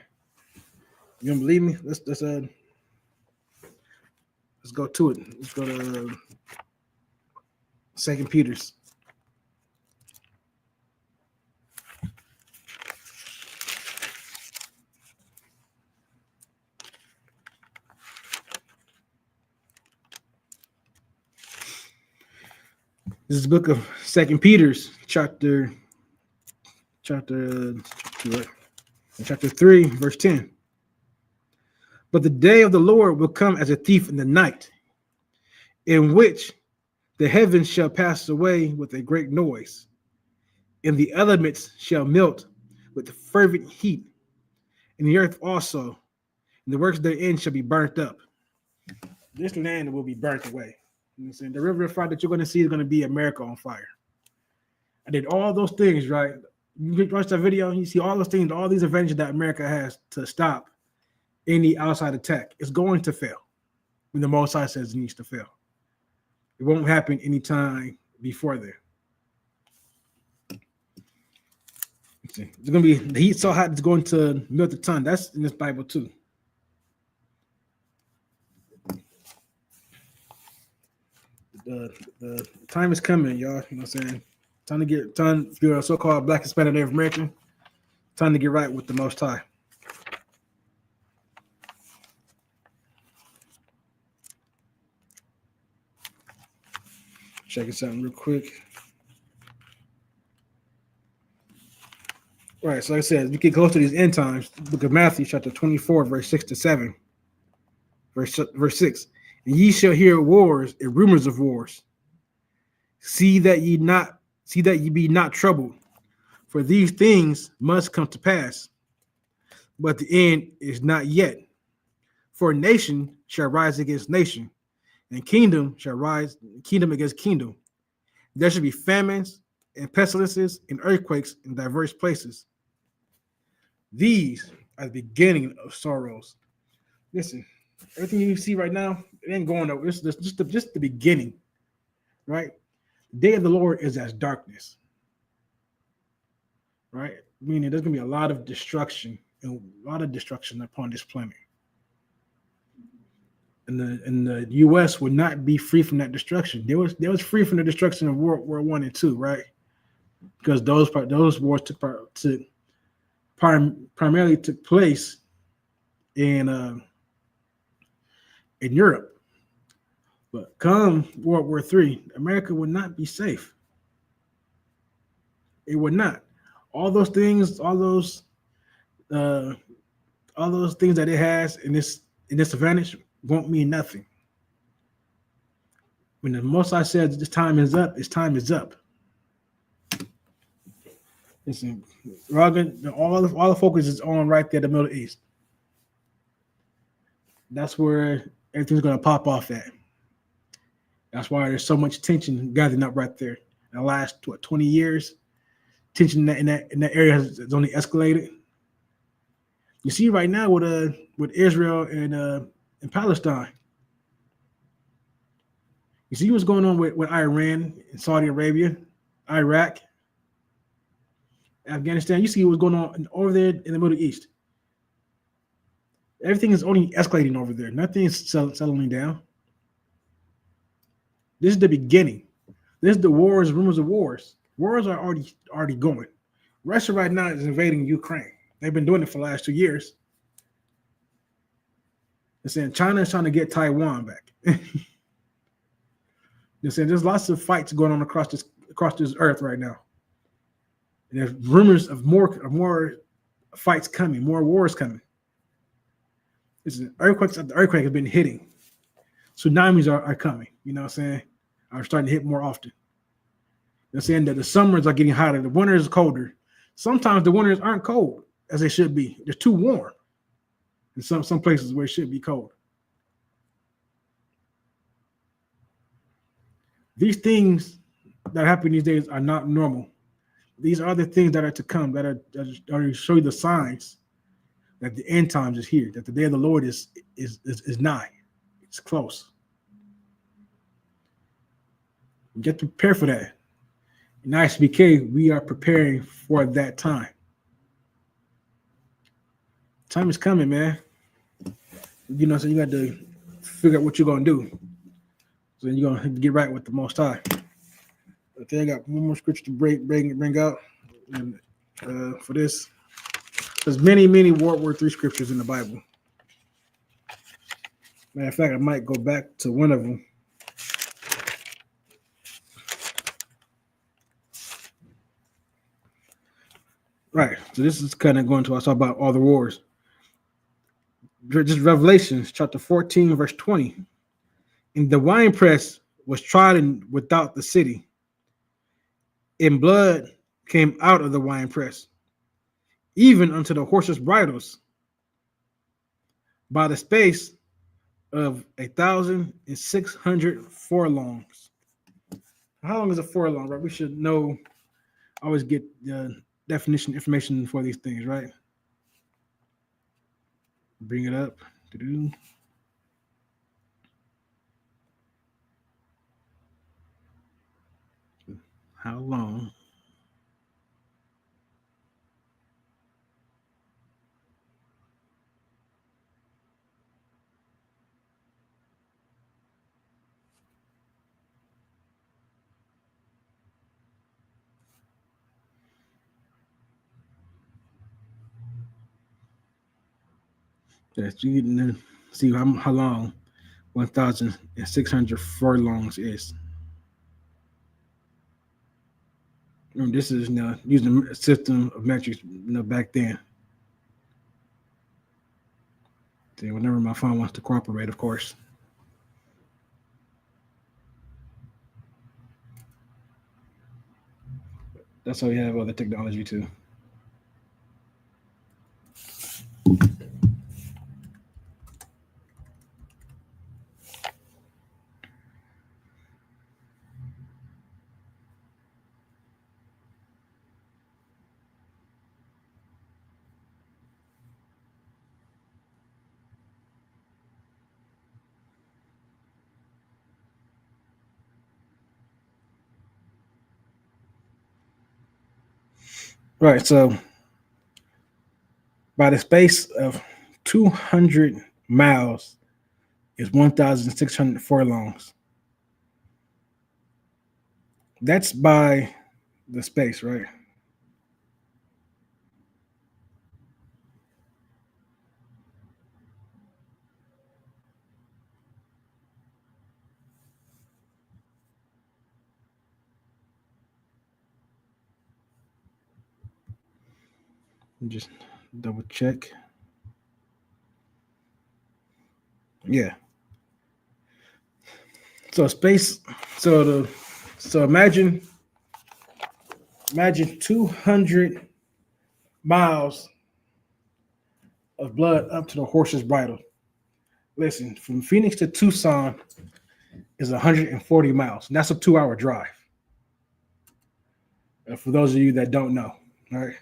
You don't believe me? Let's go to it. Let's go to 2 Peter's. This is the book of 2 Peter's, chapter 3, verse 10. But the day of the Lord will come as a thief in the night, in which the heavens shall pass away with a great noise, and the elements shall melt with fervent heat, and the earth also, and the works therein shall be burnt up. This land will be burnt away. You know what I'm saying? The river of fire that you're going to see is going to be America on fire. I did all those things, right? You watch that video, you see all those things, all these adventures that America has to stop any outside attack. It's going to fail when the Most High says it needs to fail. It won't happen anytime before there. It's going to be the heat so hot it's going to melt the tongue. That's in this Bible too. The time is coming, y'all. You know what I'm saying? Time if you're a so-called Black Hispanic Native American, time to get right with the Most High. Checking something real quick. All right, so like I said, you get close to these end times. Book of Matthew, chapter 24, verse 6 to 7. Verse 6. And ye shall hear wars and rumors of wars. See that ye be not troubled, for these things must come to pass. But the end is not yet. For nation shall rise against nation, and kingdom shall rise, kingdom against kingdom. There shall be famines and pestilences and earthquakes in diverse places. These are the beginning of sorrows. Listen, everything you see right now, it ain't going over. It's just the beginning, right? The day of the Lord is as darkness, right? Meaning there's gonna be a lot of destruction upon this planet. And the U.S. would not be free from that destruction. They was free from the destruction of World War I and II, right? Because those wars primarily took place in Europe. But come World War III, America would not be safe. It would not. All those things that it has in this advantage won't mean nothing. When the Most High says this time is up, this time is up. Listen, all the focus is on right there, the Middle East. That's where everything's going to pop off at. That's why there's so much tension gathering up right there. In the last 20 years, tension in that area has only escalated. You see right now with Israel and Palestine. You see what's going on with Iran and Saudi Arabia, Iraq, Afghanistan. You see what's going on over there in the Middle East. Everything is only escalating over there. Nothing is settling down. This is the beginning. This is the wars, rumors of wars. Wars are already going. Russia right now is invading Ukraine. They've been doing it for the last 2 years. They're saying China is trying to get Taiwan back. They're saying there's lots of fights going on across this earth right now. And there's rumors of more fights coming, more wars coming. Earthquakes after earthquake have been hitting. Tsunamis are coming, you know what I'm saying? Are starting to hit more often. They're saying that the summers are getting hotter, the winters are colder. Sometimes the winters aren't cold as they should be. They're too warm in some places where it should be cold. These things that happen these days are not normal. These are the things that are to come, that are to show you the signs that the end times is here, that the day of the Lord is nigh. It's close. Get prepared for that. In ISUPK, we are preparing for that time. Time is coming, man. You know, so you got to figure out what you're going to do. So you're going to have to get right with the Most High. Okay, I got one more scripture to bring out and, for this. There's many World War III scriptures in the Bible. Matter of fact, I might go back to one of them. Right, so this is kind of going to talk about all the wars. Just Revelations chapter 14, verse 20. And the winepress was trodden without the city, and blood came out of the winepress, even unto the horses' bridles, by the space of 1,600 furlongs. How long is a furlong, right? We should know, always get the definition information for these things, right? Bring it up. How long? Yes, you can see how long 1,600 furlongs is. This is using a system of metrics back then. See, whenever my phone wants to cooperate, of course. That's how we have other technology too. Right, so by the space of 200 miles is 1,600 furlongs. That's by the space, right? Just double check. Yeah. So space. So imagine 200 miles of blood up to the horse's bridle. Listen, from Phoenix to Tucson is 140 miles. And that's a 2-hour drive. For those of you that don't know, all right.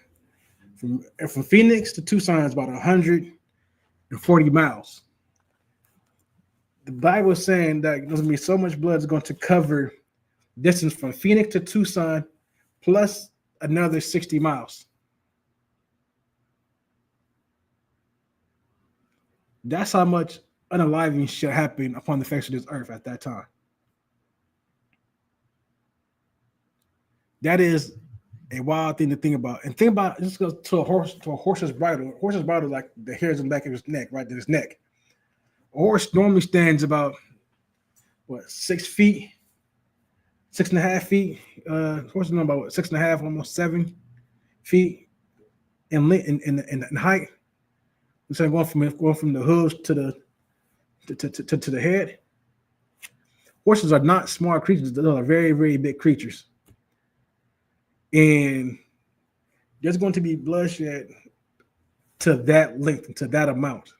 From Phoenix to Tucson is about 140 miles. The Bible is saying that there's going to be so much blood is going to cover distance from Phoenix to Tucson plus another 60 miles. That's how much unaliving shit happened upon the face of this earth at that time. That is a wild thing to think about. And think about, just go to a horse's bridle. A horse's bridle is like the hairs on the back of his neck, right to his neck. A horse normally stands about 6 feet, 6.5 feet. Horses know about 6.5, almost 7 feet in height. So going from the hooves to the head. Horses are not small creatures; they are very, very big creatures. And there's going to be bloodshed to that length, to that amount,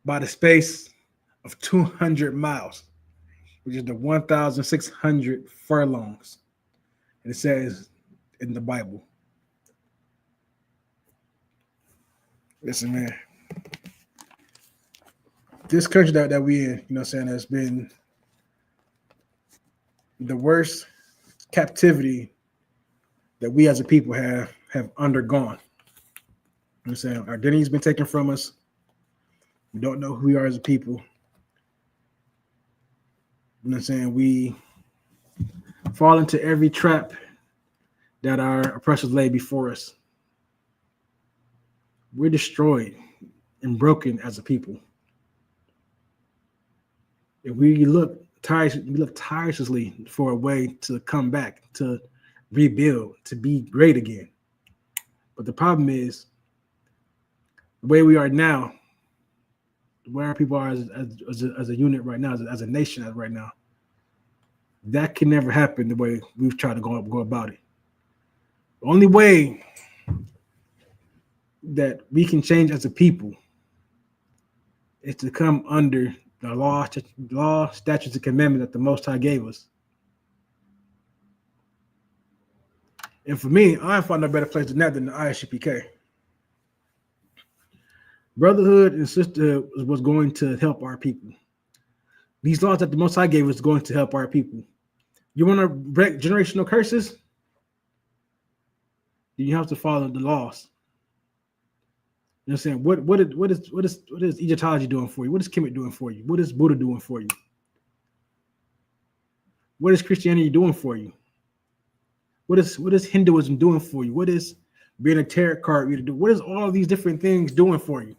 by the space of 200 miles, which is the 1,600 furlongs. And it says in the Bible. Listen, man. This country that we in, you know what I'm saying, has been the worst captivity that we as a people have undergone. You know what I'm saying? Our identity's been taken from us. We don't know who we are as a people. You know what I'm saying? We fall into every trap that our oppressors lay before us. We're destroyed and broken as a people. If we look tirelessly for a way to come back, to rebuild, to be great again. But the problem is, the way we are now, where our people are as a unit right now, as a nation right now, that can never happen the way we've tried to go about it. The only way that we can change as a people is to come under the law, statutes, and commandments that the Most High gave us. And for me, I find no better place than that than the ISUPK. Brotherhood and sisterhood was going to help our people. These laws that the Most High gave us going to help our people. You want to break generational curses? You have to follow the laws. You know what I'm saying? What is Egyptology doing for you? What is Kemet doing for you? What is Buddha doing for you? What is Christianity doing for you? What is Hinduism doing for you? What is being a tarot card reader do? What is all of these different things doing for you?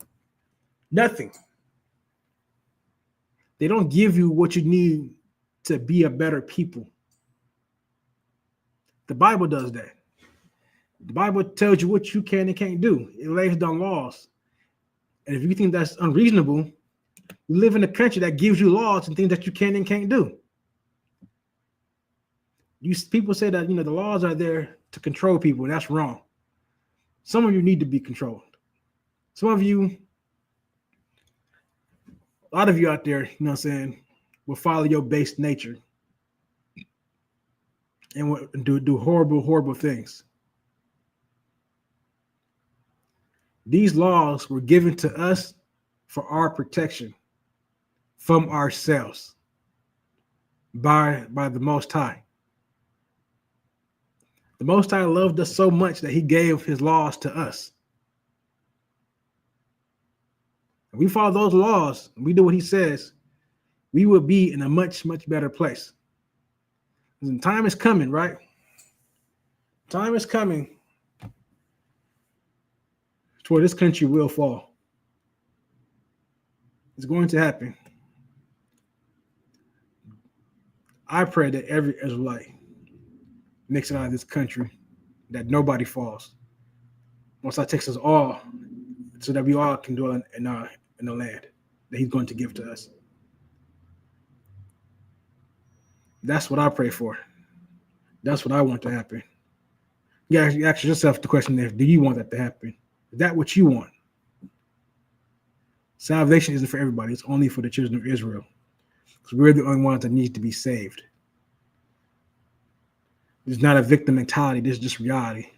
Nothing. They don't give you what you need to be a better people. The Bible does that. The Bible tells you what you can and can't do. It lays down laws. And if you think that's unreasonable, you live in a country that gives you laws and things that you can and can't do. People say that, the laws are there to control people, and that's wrong. Some of you need to be controlled. Some of you, a lot of you out there, will follow your base nature and will do horrible, horrible things. These laws were given to us for our protection from ourselves by the Most High. The Most High loved us so much that he gave his laws to us. If we follow those laws and we do what he says, we will be in a much, much better place. And time is coming, right? Time is coming to where this country will fall. It's going to happen. I pray that every Israelite makes it out of this country, that nobody falls. Once I takes us all, so that we all can dwell in the land that he's going to give to us. That's what I pray for. That's what I want to happen. You gotta ask yourself the question: do you want that to happen? Is that what you want? Salvation isn't for everybody. It's only for the children of Israel. Because we're the only ones that need to be saved. It's not a victim mentality. This is just reality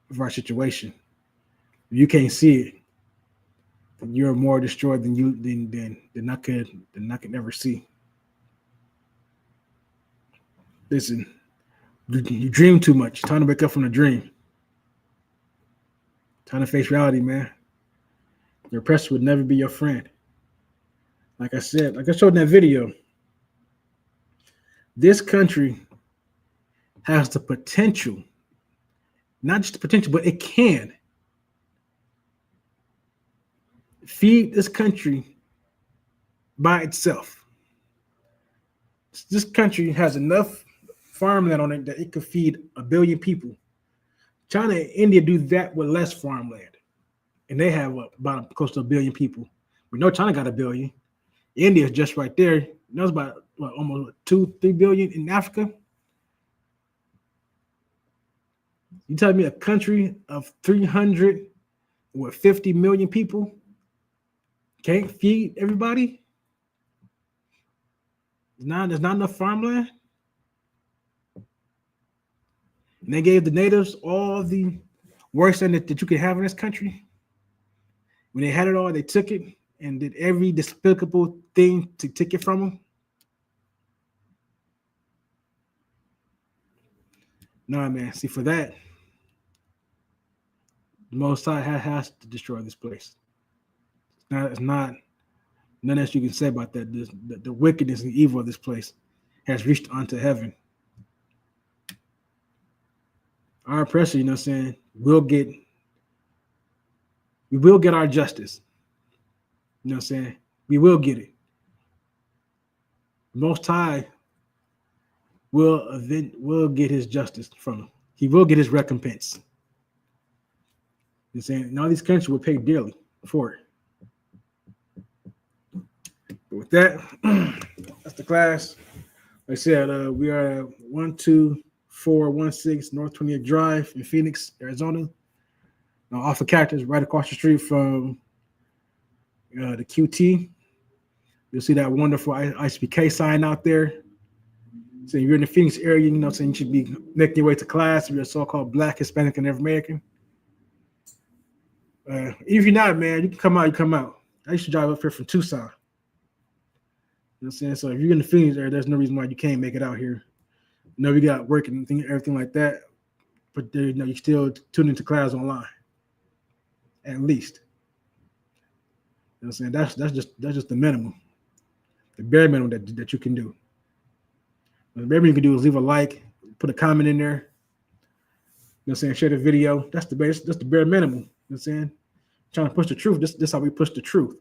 of our situation. If you can't see it, then you're more destroyed than I could ever see. Listen, you dream too much. Time to wake up from the dream. Time to face reality, man. Your oppressor would never be your friend. Like I said, like I showed in that video, this country has the potential, not just the potential, but it can feed this country by itself. This country has enough farmland on it that it could feed 1 billion people. China and India do that with less farmland. And they have about close to 1 billion people. We know China got 1 billion. India is just right there. That's about almost 2-3 billion in Africa. You tell me a country of 350 million people can't feed everybody? There's not enough farmland. And they gave the natives all the worst thing that you could have in this country. When they had it all, they took it and did every despicable thing to take it from them. No, man. See, for that, the Most High has to destroy this place. It's not none else you can say about that. The wickedness and evil of this place has reached unto heaven. Our oppressor, you know what I'm saying, we will get our justice. You know what I'm saying? We will get it. Most High will get his justice from him. He will get his recompense. You know what I'm saying? And all these countries will pay dearly for it. But with that, that's the class. Like I said, we are at 12416 North 20th Drive in Phoenix, Arizona. Off of Cactus, right across the street from the QT. You'll see that wonderful ISUPK sign out there. So if you're in the Phoenix area, you know, saying you should be making your way to class if you're a so-called Black, Hispanic, and Native American. If you're not, man, you can come out, I used to drive up here from Tucson. You know what I'm saying? So if you're in the Phoenix area, there's no reason why you can't make it out here. You know, we got work and everything like that, but you know, you still tune into class online. At least. You know what I'm saying? That's just the minimum. The bare minimum that you can do. The bare minimum you can do is leave a like, put a comment in there. You know what I'm saying? Share the video. That's the bare minimum. You know what I'm saying? Trying to push the truth. This is how we push the truth.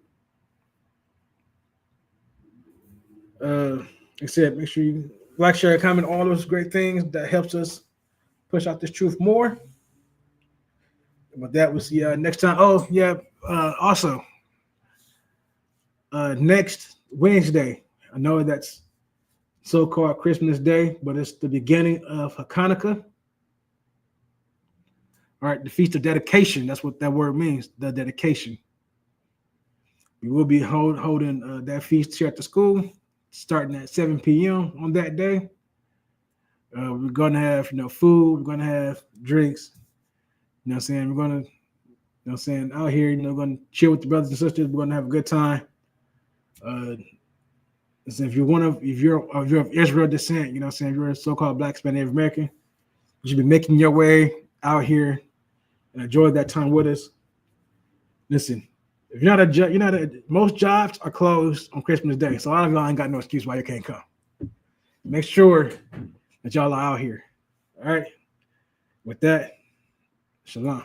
Like I said, make sure you like, share, comment, all those great things that helps us push out this truth more. But that was next time. Oh, yeah. Also, next Wednesday, I know that's so-called Christmas Day, but it's the beginning of Hanukkah. All right, the Feast of Dedication. That's what that word means, the dedication. We will be holding that feast here at the school, starting at 7 p.m. on that day. We're going to have, food. We're going to have drinks. You know what I'm saying? We're going to, out here, going to chill with the brothers and sisters. We're going to have a good time. So if you're of Israel descent, you know what I'm saying, if you're a so-called Black, Hispanic, Native American, you should be making your way out here and enjoy that time with us. Listen, if most jobs are closed on Christmas Day, so a lot of y'all ain't got no excuse why you can't come. Make sure that y'all are out here. All right. With that, shalom.